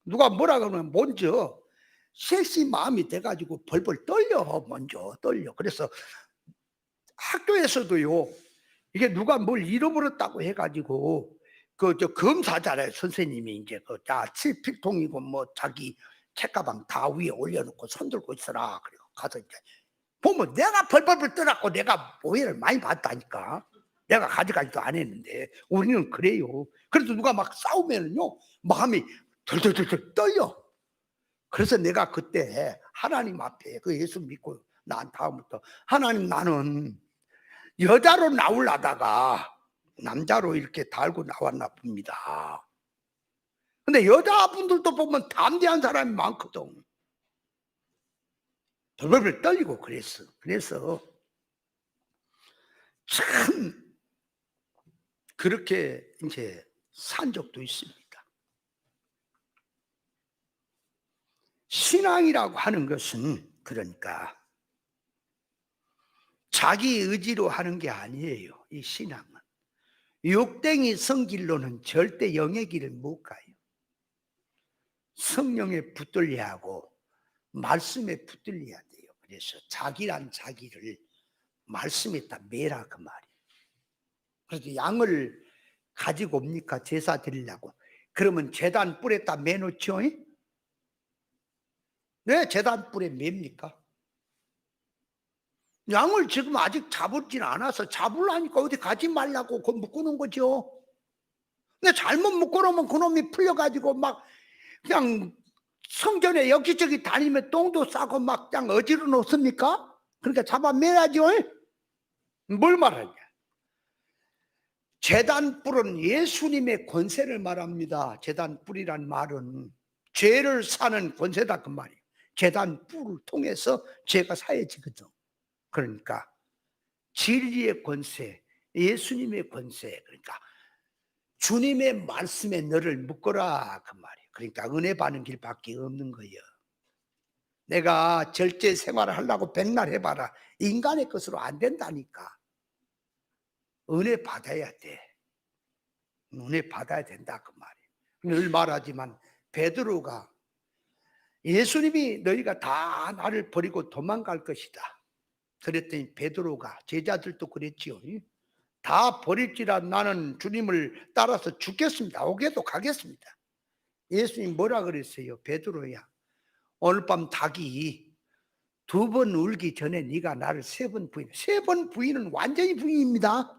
Speaker 1: 누가 뭐라 그러면 먼저 셋이 마음이 돼가지고 벌벌 떨려. 먼저 떨려. 그래서 학교에서도요 이게 누가 뭘 잃어버렸다고 해가지고 그 저 검사잖아요. 선생님이 이제 자 칠필통이고 뭐 자기 책가방 다 위에 올려놓고 손들고 있어라. 그리고 가서 이제 보면 내가 벌벌벌 떨었고 내가 오해를 많이 받다니까. 내가 가져가지도 안 했는데 우리는 그래요. 그래서 누가 막 싸우면은요 마음이 덜덜덜덜 떨려. 그래서 내가 그때 하나님 앞에 그 예수 믿고 난 다음부터 하나님 나는 여자로 나오려다가 남자로 이렇게 달고 나왔나 봅니다. 근데 여자분들도 보면 담대한 사람이 많거든. 벌벌벌 떨리고 그랬어. 그래서 참 그렇게 이제 산 적도 있습니다. 신앙이라고 하는 것은 그러니까 자기 의지로 하는 게 아니에요. 이 신앙은 육댕이 성길로는 절대 영의 길을 못 가요. 성령에 붙들려야 하고 말씀에 붙들려야 돼요. 그래서 자기란 자기를 말씀에다 매라 그 말이에요. 그래서 양을 가지고 옵니까? 제사 드리려고. 그러면 제단 뿔에다 매놓죠? 왜 제단 뿔에 맵니까? 양을 지금 아직 잡을진 않아서 잡으려니까 어디 가지 말라고 그 묶어놓은 거죠. 근데 잘못 묶어놓으면 그놈이 풀려가지고 막 그냥 성전에 여기저기 다니면 똥도 싸고 막 그냥 어지러 놓습니까? 그러니까 잡아매야죠. 뭘 말하냐? 제단뿔은 예수님의 권세를 말합니다. 제단뿔이란 말은 죄를 사는 권세다 그 말이에요. 제단뿔을 통해서 죄가 사해지거든. 그러니까 진리의 권세, 예수님의 권세, 그러니까 주님의 말씀에 너를 묶어라 그 말이에요. 그러니까 은혜 받는 길밖에 없는 거예요. 내가 절제 생활을 하려고 백날 해봐라. 인간의 것으로 안 된다니까. 은혜 받아야 돼. 은혜 받아야 된다 그 말이에요. 늘 말하지만 베드로가 예수님이 너희가 다 나를 버리고 도망갈 것이다. 그랬더니 베드로가 제자들도 그랬지요. 다 버릴지라 나는 주님을 따라서 죽겠습니다. 오게도 가겠습니다. 예수님 뭐라 그랬어요? 베드로야 오늘 밤 닭이 2번 울기 전에 네가 나를 3번 부인. 3번 부인은 완전히 부인입니다.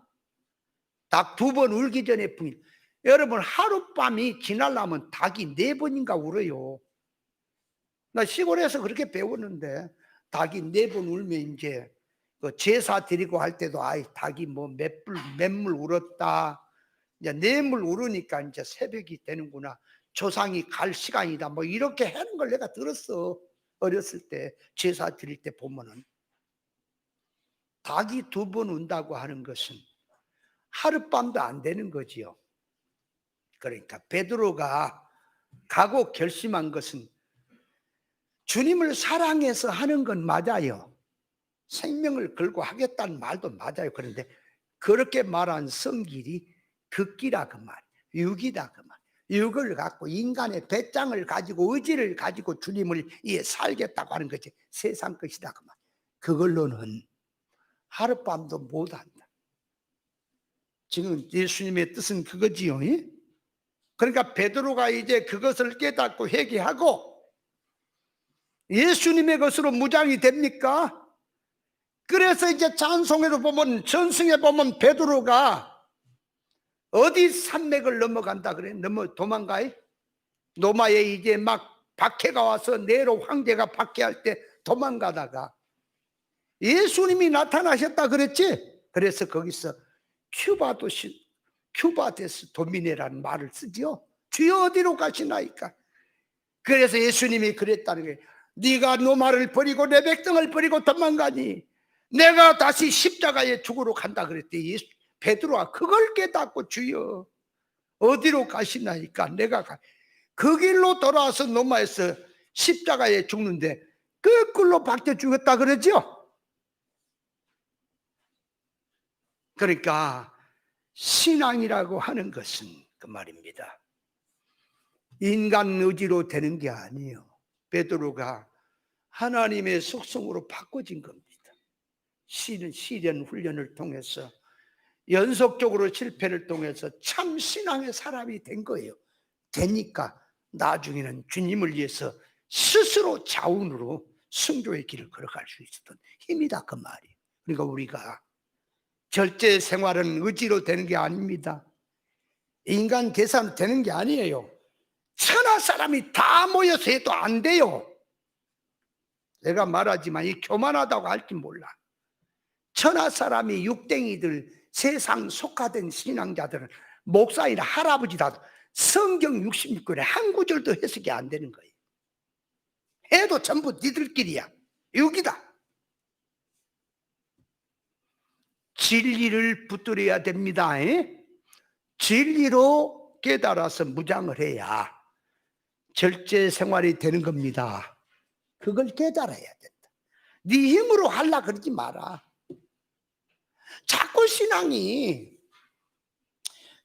Speaker 1: 닭 2번 울기 전에 부인. 여러분 하룻밤이 지나려면 닭이 4번인가 울어요. 나 시골에서 그렇게 배웠는데 닭이 4번 울면 이제 그 제사 드리고 할 때도 아이 닭이 뭐 몇 물 울었다. 이제 4물 울으니까 이제 새벽이 되는구나. 조상이 갈 시간이다. 뭐 이렇게 하는 걸 내가 들었어. 어렸을 때 제사 드릴 때 보면은 닭이 2번 운다고 하는 것은 하룻밤도 안 되는 거지요. 그러니까 베드로가 가고 결심한 것은 주님을 사랑해서 하는 건 맞아요. 생명을 걸고 하겠다는 말도 맞아요. 그런데 그렇게 말한 성길이 극기라 그 말, 육이다 그 말. 육을 갖고 인간의 배짱을 가지고 의지를 가지고 주님을 위해 살겠다고 하는 것이 세상 것이다 그 말. 그걸로는 하룻밤도 못한다. 지금 예수님의 뜻은 그거지요. 그러니까 베드로가 이제 그것을 깨닫고 회개하고 예수님의 것으로 무장이 됩니까? 그래서 이제 찬송에도 보면, 전승에 보면 베드로가 어디 산맥을 넘어간다 그래? 도망가요? 노마에 이제 막 박해가 와서 네로 황제가 박해할 때 도망가다가 예수님이 나타나셨다 그랬지? 그래서 거기서 큐바데스 도미네라는 말을 쓰죠. 주여 어디로 가시나이까? 그래서 예수님이 그랬다는 거예요. 네가 노마를 버리고 내 백성을 버리고 도망가니 내가 다시 십자가에 죽으러 간다 그랬더니 베드로가 그걸 깨닫고 주여 어디로 가시나이까? 내가 그 길로 돌아와서 노마에서 십자가에 죽는데 거꾸로 박혀 죽었다 그러죠. 그러니까 신앙이라고 하는 것은 그 말입니다. 인간 의지로 되는 게 아니에요. 베드로가 하나님의 속성으로 바꿔진 겁니다. 시련 훈련을 통해서 연속적으로 실패를 통해서 참 신앙의 사람이 된 거예요. 되니까 나중에는 주님을 위해서 스스로 자운으로 순교의 길을 걸어갈 수 있었던 힘이다 그 말이에요. 그러니까 우리가 절제 생활은 의지로 되는 게 아닙니다. 인간 계산 되는 게 아니에요. 천하 사람이 다 모여서 해도 안 돼요. 내가 말하지만 이 교만하다고 할지 몰라. 천하 사람이 육댕이들 세상 속화된 신앙자들은 목사이나 할아버지라도 성경 66권에 한 구절도 해석이 안 되는 거예요. 해도 전부 니들끼리야. 육이다. 진리를 붙들어야 됩니다. 진리로 깨달아서 무장을 해야 절제 생활이 되는 겁니다. 그걸 깨달아야 된다. 네 힘으로 하려 그러지 마라. 자꾸 신앙이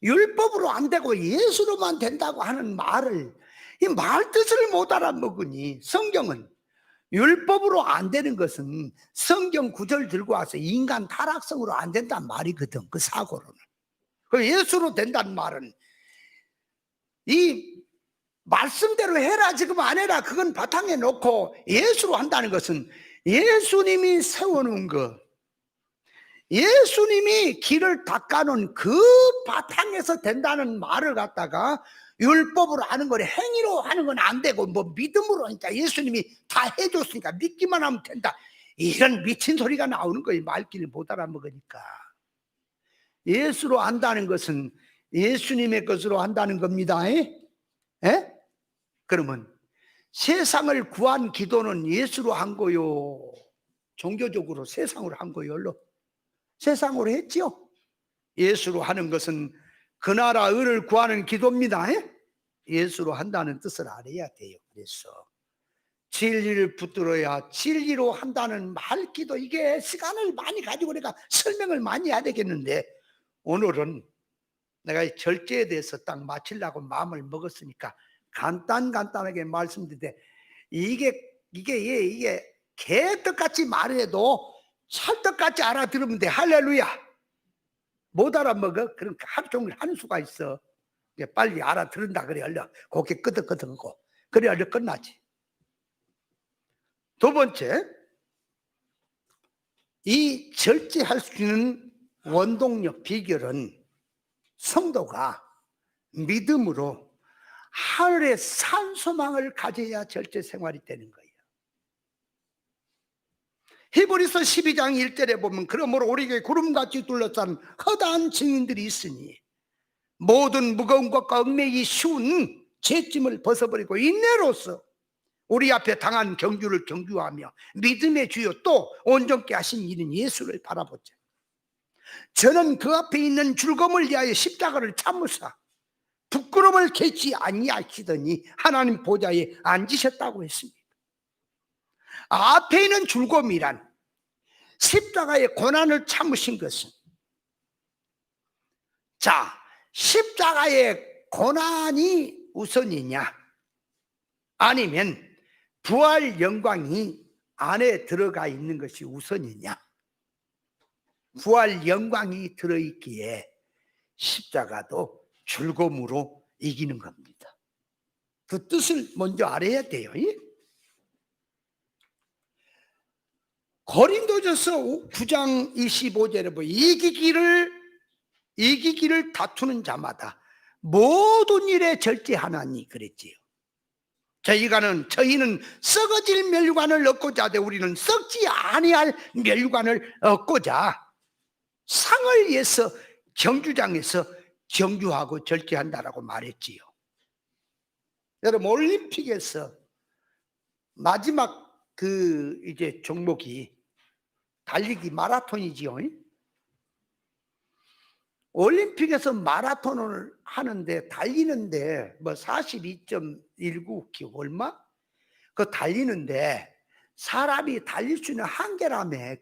Speaker 1: 율법으로 안 되고 예수로만 된다고 하는 말을, 이 말 뜻을 못 알아먹으니, 성경은 율법으로 안 되는 것은 성경 구절 들고 와서 인간 타락성으로 안 된다는 말이거든. 그 사고로는. 그 예수로 된다는 말은 이 말씀대로 해라 지금 안 해라 그건 바탕에 놓고 예수로 한다는 것은 예수님이 세워놓은 것, 예수님이 길을 닦아놓은 그 바탕에서 된다는 말을 갖다가 율법으로 하는 거래 행위로 하는 건 안 되고 뭐 믿음으로 하니까 예수님이 다 해줬으니까 믿기만 하면 된다, 이런 미친 소리가 나오는 거예요. 말귀를 못 알아먹으니까. 예수로 한다는 것은 예수님의 것으로 한다는 겁니다. 그러면 세상을 구한 기도는 예수로 한 거요, 종교적으로 세상으로 한 거요? 세상으로 했지요. 예수로 하는 것은 그 나라 의를 구하는 기도입니다. 예수로 한다는 뜻을 알아야 돼요. 그래서 진리를 붙들어야 진리로 한다는 말기도, 이게 시간을 많이 가지고 내가 설명을 많이 해야 되겠는데 오늘은 내가 절제에 대해서 딱 마치려고 마음을 먹었으니까 간단하게 말씀드리되, 이게 개떡같이 말해도 찰떡같이 알아들으면 돼. 할렐루야. 못 알아먹어? 그럼 하루 종일 하는 수가 있어. 빨리 알아들은다 그래 얼른 고개 끄덕끄덕하고 그래 얼른 끝나지. 두 번째, 이 절제할 수 있는 원동력 비결은 성도가 믿음으로 하늘의 산소망을 가져야 절제 생활이 되는 거예요. 히브리서 12장 1절에 보면 그러므로 우리에게 구름같이 둘러싼 허다한 증인들이 있으니 모든 무거운 것과 얽매이기 쉬운 죄짐을 벗어버리고 인내로서 우리 앞에 당한 경주를 경주하며 믿음의 주요 또 온전케 하신 이는 예수를 바라보자. 저는 그 앞에 있는 즐거움을 위하여 십자가를 참으사 부끄러움을 개치 아니하시더니 하나님 보좌에 앉으셨다고 했습니다. 앞에 있는 즐거움이란 십자가의 고난을 참으신 것은 자, 십자가의 고난이 우선이냐, 아니면 부활 영광이 안에 들어가 있는 것이 우선이냐? 부활 영광이 들어있기에 십자가도 즐거움으로 이기는 겁니다. 그 뜻을 먼저 알아야 돼요. 고린도전서 9장 25절에 보면 이기기를 다투는 자마다 모든 일에 절제하나니 그랬지요. 저희는 썩어질 멸류관을 얻고자 하되 우리는 썩지 아니할 멸류관을 얻고자 상을 위해서 경주장에서 경주하고 절제한다라고 말했지요. 여러분, 올림픽에서 마지막 이제 종목이 달리기 마라톤이지요. 올림픽에서 마라톤을 하는데 달리는데 뭐 42.19km 얼마? 그 달리는데 사람이 달릴 수 있는 한계라며.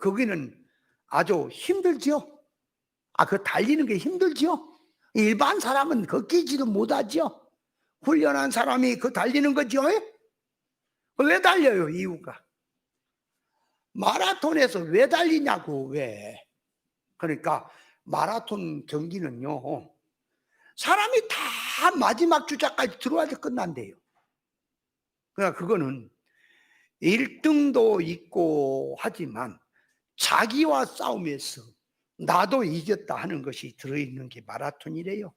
Speaker 1: 거기는 아주 힘들죠. 그 달리는 게 힘들죠. 일반 사람은 걷기지도 못하죠. 훈련한 사람이 달리는 거죠. 왜 달려요? 이유가 마라톤에서 왜 달리냐고. 왜? 그러니까 마라톤 경기는요, 사람이 다 마지막 주자까지 들어와서 끝난대요. 그러니까 그거는 1등도 있고 하지만 자기와 싸움에서 나도 이겼다 하는 것이 들어있는 게 마라톤이래요.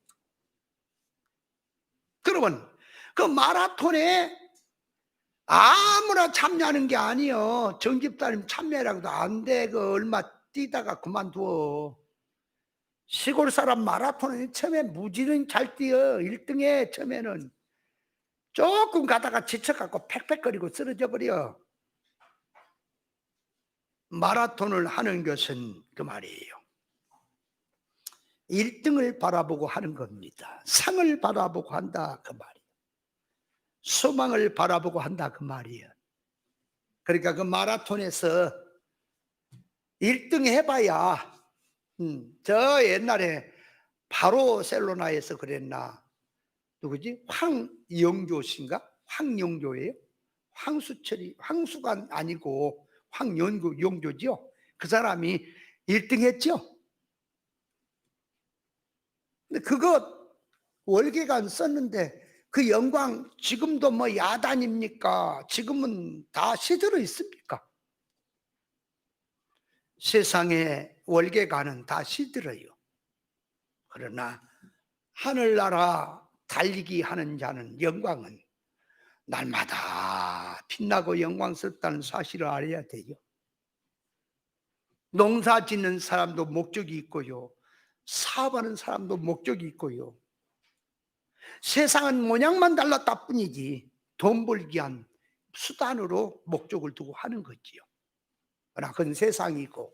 Speaker 1: 그러면 그 마라톤에 아무나 참여하는 게 아니요. 정집사님 참여라고도 안 돼. 얼마 뛰다가 그만두어. 시골 사람 마라톤은 처음에 무지는 잘 뛰어. 1등에 처음에는 조금 가다가 지쳐갖고 팩팩거리고 쓰러져 버려. 마라톤을 하는 것은 그 말이에요. 1등을 바라보고 하는 겁니다. 상을 바라보고 한다 그 말이에요. 소망을 바라보고 한다 그 말이에요. 그러니까 그 마라톤에서 1등 해봐야 저 옛날에 바르셀로나에서 그랬나, 누구지? 황영조 씨인가? 황영조예요? 황수가 아니고 황영조죠. 그 사람이 1등 했죠. 근데 그거 월계관 썼는데 그 영광 지금도 뭐 야단입니까? 지금은 다 시들어 있습니까? 세상의 월계관은 다 시들어요. 그러나 하늘나라 달리기 하는 자는 영광은 날마다 빛나고 영광스럽다는 사실을 알아야 돼요. 농사 짓는 사람도 목적이 있고요, 사업하는 사람도 목적이 있고요. 세상은 모양만 달랐다 뿐이지 돈 벌기 위한 수단으로 목적을 두고 하는 거지요. 그러나 그건 세상이고,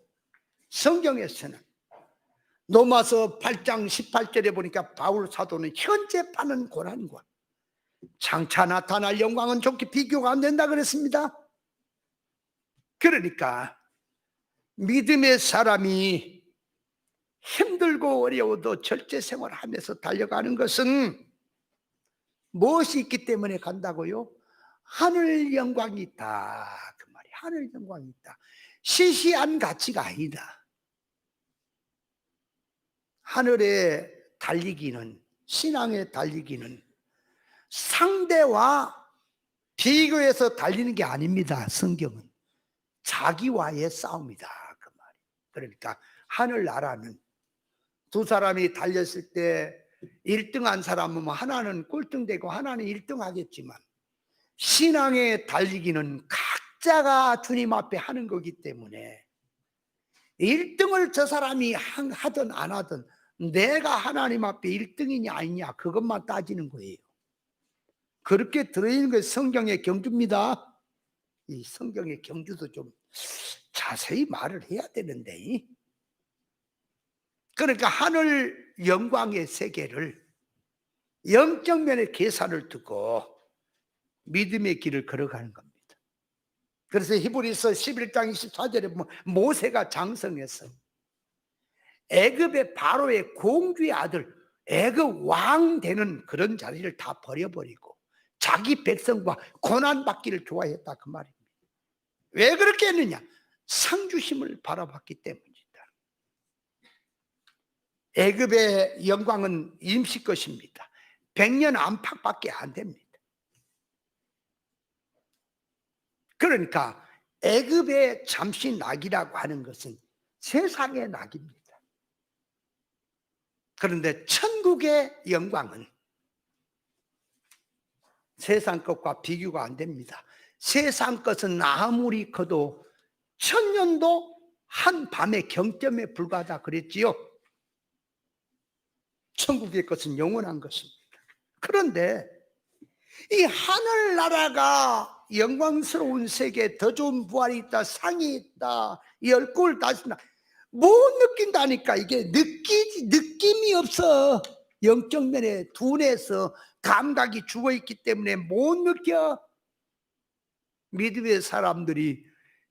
Speaker 1: 성경에서는 로마서 8장 18절에 보니까 바울 사도는 현재 파는 고난과 장차 나타날 영광은 좋게 비교가 안 된다 그랬습니다. 그러니까 믿음의 사람이 힘들고 어려워도 절제 생활하면서 달려가는 것은 무엇이 있기 때문에 간다고요? 하늘 영광이 있다 그 말이에요. 하늘 영광이 있다. 시시한 가치가 아니다. 하늘의 달리기는, 신앙의 달리기는 상대와 비교해서 달리는 게 아닙니다. 성경은 자기와의 싸움이다 그 말이에요. 그러니까 하늘나라는 두 사람이 달렸을 때 1등한 사람은 하나는 꼴등되고 하나는 1등 하겠지만, 신앙의 달리기는 각자가 주님 앞에 하는 거기 때문에 1등을 저 사람이 하든 안 하든 내가 하나님 앞에 1등이냐 아니냐 그것만 따지는 거예요. 그렇게 들어있는 게 성경의 경주입니다. 이 성경의 경주도 좀 자세히 말을 해야 되는데, 그러니까 하늘 영광의 세계를 영적 면의 계산을 두고 믿음의 길을 걸어가는 겁니다. 그래서 히브리서 11장 24절에 보면 모세가 장성해서 애굽의 바로의 공주의 아들, 애굽 왕 되는 그런 자리를 다 버려버리고 자기 백성과 고난받기를 좋아했다 그 말입니다. 왜 그렇게 했느냐? 상주심을 바라봤기 때문이다. 애굽의 영광은 임시 것입니다. 100년 안팎밖에 안 됩니다. 그러니까 애굽의 잠시 낙이라고 하는 것은 세상의 낙입니다. 그런데 천국의 영광은 세상 것과 비교가 안 됩니다. 세상 것은 아무리 커도 1000년도 한 밤의 경점에 불과하다 그랬지요. 천국의 것은 영원한 것입니다. 그런데 이 하늘나라가 영광스러운 세계에 더 좋은 부활이 있다, 상이 있다, 열골 다신다, 못 느낀다니까. 이게 느낌이 없어. 영적 면에 둔해서 감각이 죽어있기 때문에 못 느껴. 믿음의 사람들이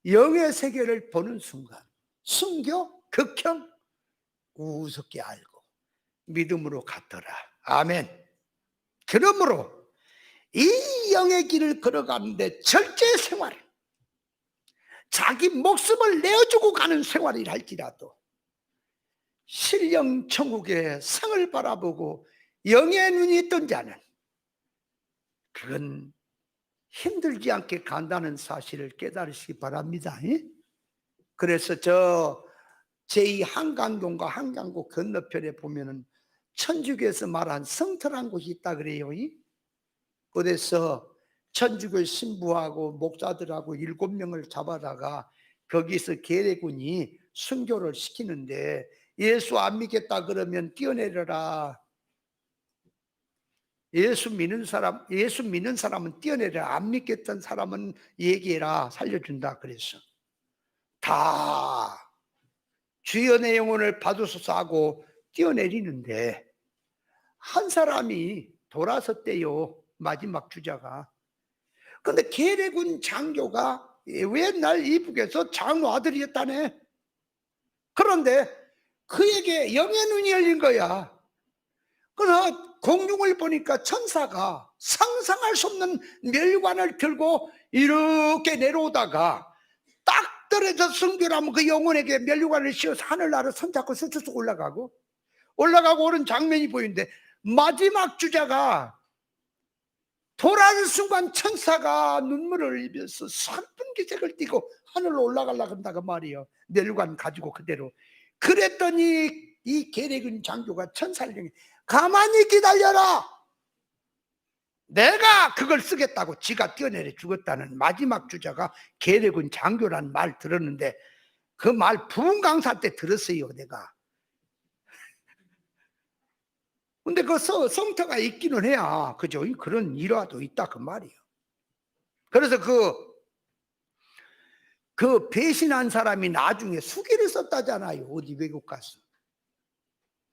Speaker 1: 영의 세계를 보는 순간 순교, 극형 우습게 알고 믿음으로 갔더라. 아멘. 그러므로 이 영의 길을 걸어가는데 절제 생활, 자기 목숨을 내어주고 가는 생활이라 할지라도 신령 천국의 상을 바라보고 영의 눈이 뜬 자는 그건 힘들지 않게 간다는 사실을 깨달으시기 바랍니다. 그래서 저 제2 한강동과 한강고 건너편에 보면은 천주교에서 말한 성터란 곳이 있다 그래요. 그래서 천주교 신부하고 목사들하고 7명을 잡아다가 거기서 계례군이 순교를 시키는데, 예수 안 믿겠다 그러면 뛰어내려라. 예수 믿는 사람은 뛰어내려라. 안 믿겠던 사람은 얘기해라. 살려준다. 그래서 다 주여 내 영혼을 받으소서 하고 뛰어내리는데 한 사람이 돌아섰대요. 마지막 주자가. 근데 계례군 장교가 왜 날 이북에서 장로 아들이었다네. 그런데 그에게 영의 눈이 열린 거야. 그러나 공중을 보니까 천사가 상상할 수 없는 멸관을 들고 이렇게 내려오다가 딱 떨어져 순교하면 그 영혼에게 멸관을 씌워서 하늘나라 손잡고 쑥쑥 올라가고 오는 장면이 보이는데, 마지막 주자가 돌아오는 순간 천사가 눈물을 흘리면서 슬픈 기색을 띠고 하늘로 올라가려고 한다고 말이에요. 멸관 가지고 그대로. 그랬더니 이 계례군 장교가 천사를 향해 가만히 기다려라. 내가 그걸 쓰겠다고 지가 뛰어내려 죽었다는 마지막 주자가 계례군 장교란 말 들었는데, 그 말 부흥강사 때 들었어요 내가. 근데 그 성터가 있기는 해야, 그죠? 그런 일화도 있다 그 말이에요. 그래서 그 배신한 사람이 나중에 수기를 썼다잖아요. 어디 외국 가서.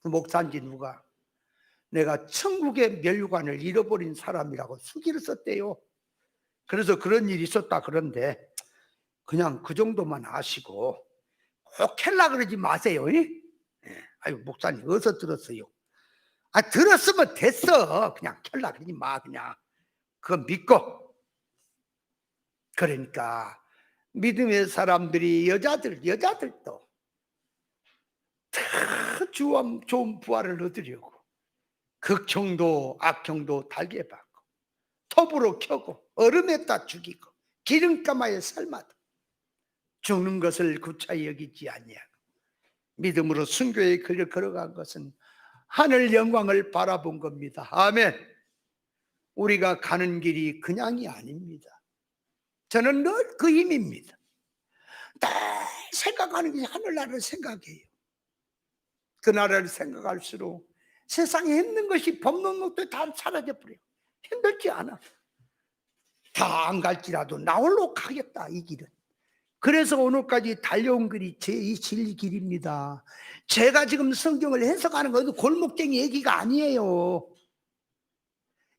Speaker 1: 그 목사인지 누가. 내가 천국의 멸관을 잃어버린 사람이라고 수기를 썼대요. 그래서 그런 일이 있었다 그런데 그냥 그 정도만 아시고 꼭 헬라 그러지 마세요. 아유 목사님 어디서 들었어요? 들었으면 됐어. 그냥 켈라 그러지 마. 그냥 그거 믿고. 그러니까 믿음의 사람들이 여자들도 다 좋은 부활을 얻으려고 극형도 악형도 달게 받고 톱으로 켜고 얼음에다 죽이고 기름가마에 삶아도 죽는 것을 구차히 여기지 아니하고 믿음으로 순교의 길을 걸어간 것은 하늘 영광을 바라본 겁니다. 아멘. 우리가 가는 길이 그냥이 아닙니다. 저는 늘 그 힘입니다. 늘 생각하는 게 하늘나라를 생각해요. 그 나라를 생각할수록 세상에 힘든 것이 법론 못해 다 사라져버려요. 힘들지 않아. 다 안 갈지라도 나 홀로 가겠다 이 길은. 그래서 오늘까지 달려온 길이 제2 진리길입니다. 제가 지금 성경을 해석하는 것도 골목쟁이 얘기가 아니에요.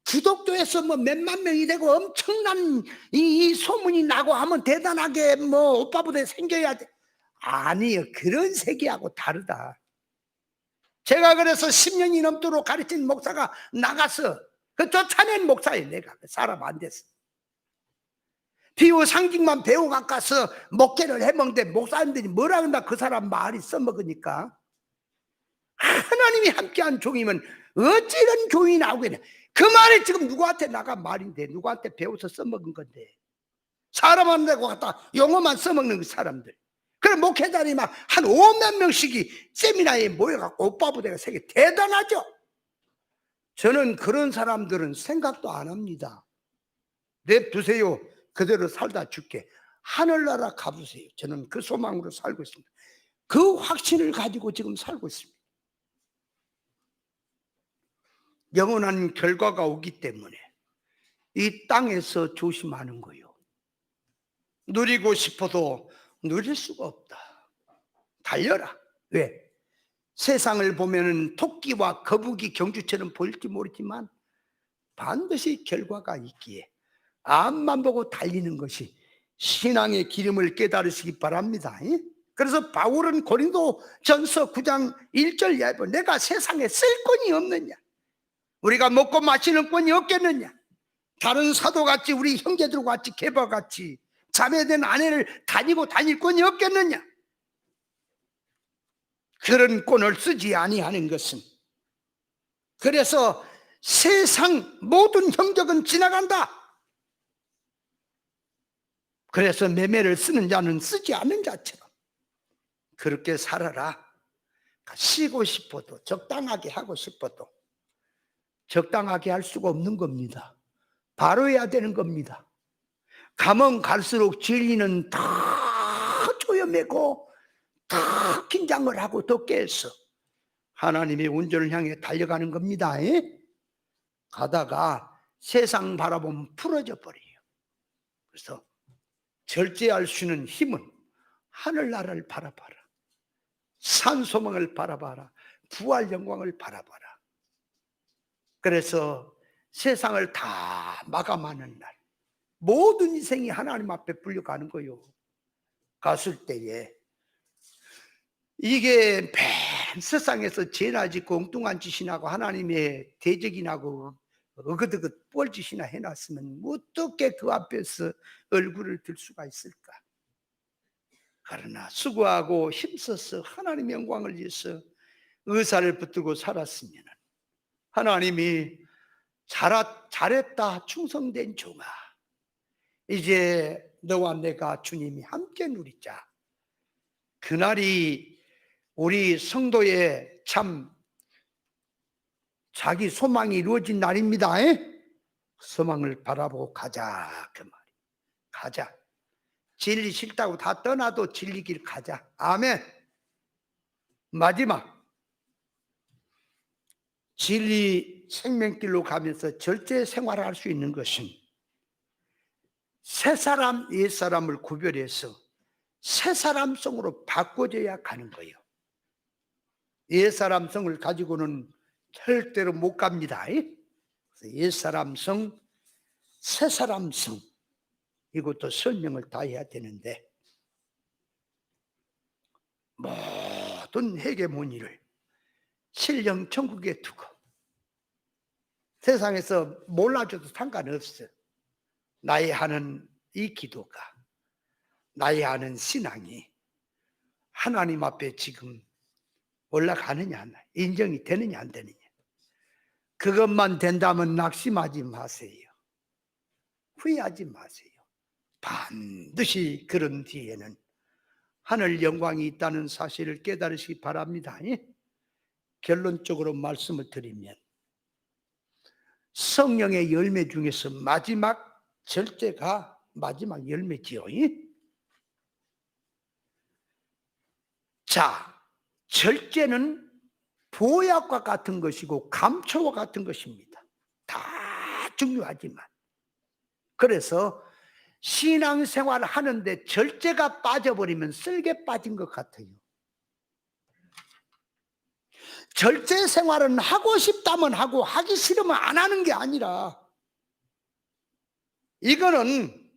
Speaker 1: 기독교에서 뭐 몇만 명이 되고 엄청난 이 소문이 나고 하면 대단하게 뭐 오빠보다 생겨야 돼. 아니에요. 그런 세계하고 다르다. 제가 그래서 10년이 넘도록 가르친 목사가 나가서 그 쫓아낸 목사예요. 내가 사람 안 됐어. 비유 상징만 배우고 가서 목회를 해먹는데 목사님들이 뭐라 한다 그 사람 말이 써먹으니까 하나님이 함께한 종이면 어찌 이런 교인이 나오겠냐. 그 말이 지금 누구한테 나간 말인데 누구한테 배워서 써먹은 건데 사람한테 갖다 용어만 써먹는 그 사람들. 그럼 목회자들이 막 한 5만 명씩이 세미나에 모여갖고 오빠 부대가 세계 대단하죠. 저는 그런 사람들은 생각도 안 합니다. 냅두세요. 그대로 살다 죽게. 하늘나라 가보세요. 저는 그 소망으로 살고 있습니다. 그 확신을 가지고 지금 살고 있습니다. 영원한 결과가 오기 때문에 이 땅에서 조심하는 거예요. 누리고 싶어도 누릴 수가 없다. 달려라. 왜? 세상을 보면은 토끼와 거북이 경주처럼 보일지 모르지만 반드시 결과가 있기에 앞만 보고 달리는 것이 신앙의 기름을 깨달으시기 바랍니다. 그래서 바울은 고린도전서 9장 1절 이하에 보면 내가 세상에 쓸 권이 없느냐? 우리가 먹고 마시는 권이 없겠느냐? 다른 사도같이 우리 형제들과 같이 개바같이 자매된 아내를 다니고 다닐 권이 없겠느냐? 그런 권을 쓰지 아니하는 것은 그래서 세상 모든 형적은 지나간다. 그래서 매매를 쓰는 자는 쓰지 않는 자처럼 그렇게 살아라. 쉬고 싶어도 적당하게 하고 싶어도 적당하게 할 수가 없는 겁니다. 바로 해야 되는 겁니다. 가면 갈수록 진리는 더 조여매고 더 긴장을 하고 더 깨서 하나님의 온전을 향해 달려가는 겁니다. 가다가 세상 바라보면 풀어져 버려요. 그래서 절제할 수 있는 힘은 하늘나라를 바라봐라. 산소망을 바라봐라. 부활 영광을 바라봐라. 그래서 세상을 다 마감하는 날 모든 인생이 하나님 앞에 불려가는 거요. 갔을 때에 이게 맨 세상에서 죄나 짓고 엉뚱한 짓이나 하고 하나님의 대적이나 하고 어긋어긋 뻘짓이나 해놨으면 어떻게 그 앞에서 얼굴을 들 수가 있을까? 그러나 수고하고 힘써서 하나님의 영광을 위해서 의사를 붙들고 살았으면 하나님이 잘했다 충성된 종아, 이제 너와 내가 주님이 함께 누리자. 그날이 우리 성도의 참 자기 소망이 이루어진 날입니다. 소망을 바라보고 가자 그 말이. 가자. 진리 싫다고 다 떠나도 진리 길 가자. 아멘. 마지막 진리 생명길로 가면서 절제 생활을 할 수 있는 것은 새 사람, 옛 사람을 구별해서 새 사람성으로 바꿔줘야 가는 거예요. 옛 사람성을 가지고는 절대로 못 갑니다. 옛 사람성, 새 사람성, 이것도 설명을 다 해야 되는데 모든 회개문의를 신령 천국에 두고 세상에서 몰라줘도 상관없어. 나의 하는 이 기도가, 나의 하는 신앙이 하나님 앞에 지금 올라가느냐, 인정이 되느냐 안 되느냐. 그것만 된다면 낙심하지 마세요. 후회하지 마세요. 반드시 그런 뒤에는 하늘 영광이 있다는 사실을 깨달으시기 바랍니다. 결론적으로 말씀을 드리면 성령의 열매 중에서 마지막 절제가 마지막 열매지요. 자, 절제는 보약과 같은 것이고 감초와 같은 것입니다. 다 중요하지만 그래서 신앙생활을 하는데 절제가 빠져버리면 쓸개 빠진 것 같아요. 절제 생활은 하고 싶다면 하고 하기 싫으면 안 하는 게 아니라 이거는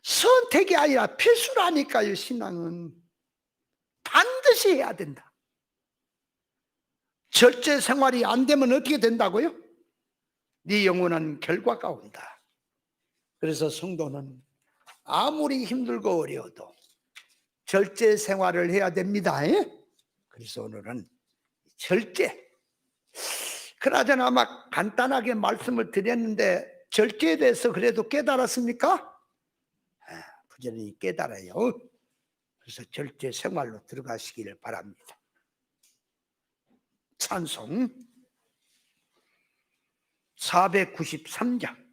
Speaker 1: 선택이 아니라 필수라니까요. 신앙은 반드시 해야 된다. 절제 생활이 안 되면 어떻게 된다고요? 네 영원한 결과가 온다. 그래서 성도는 아무리 힘들고 어려워도 절제 생활을 해야 됩니다. 그래서 오늘은 절제. 그나저나 막 간단하게 말씀을 드렸는데 절제에 대해서 그래도 깨달았습니까? 부지런히 깨달아요. 그래서 절제 생활로 들어가시기를 바랍니다. 찬송 493장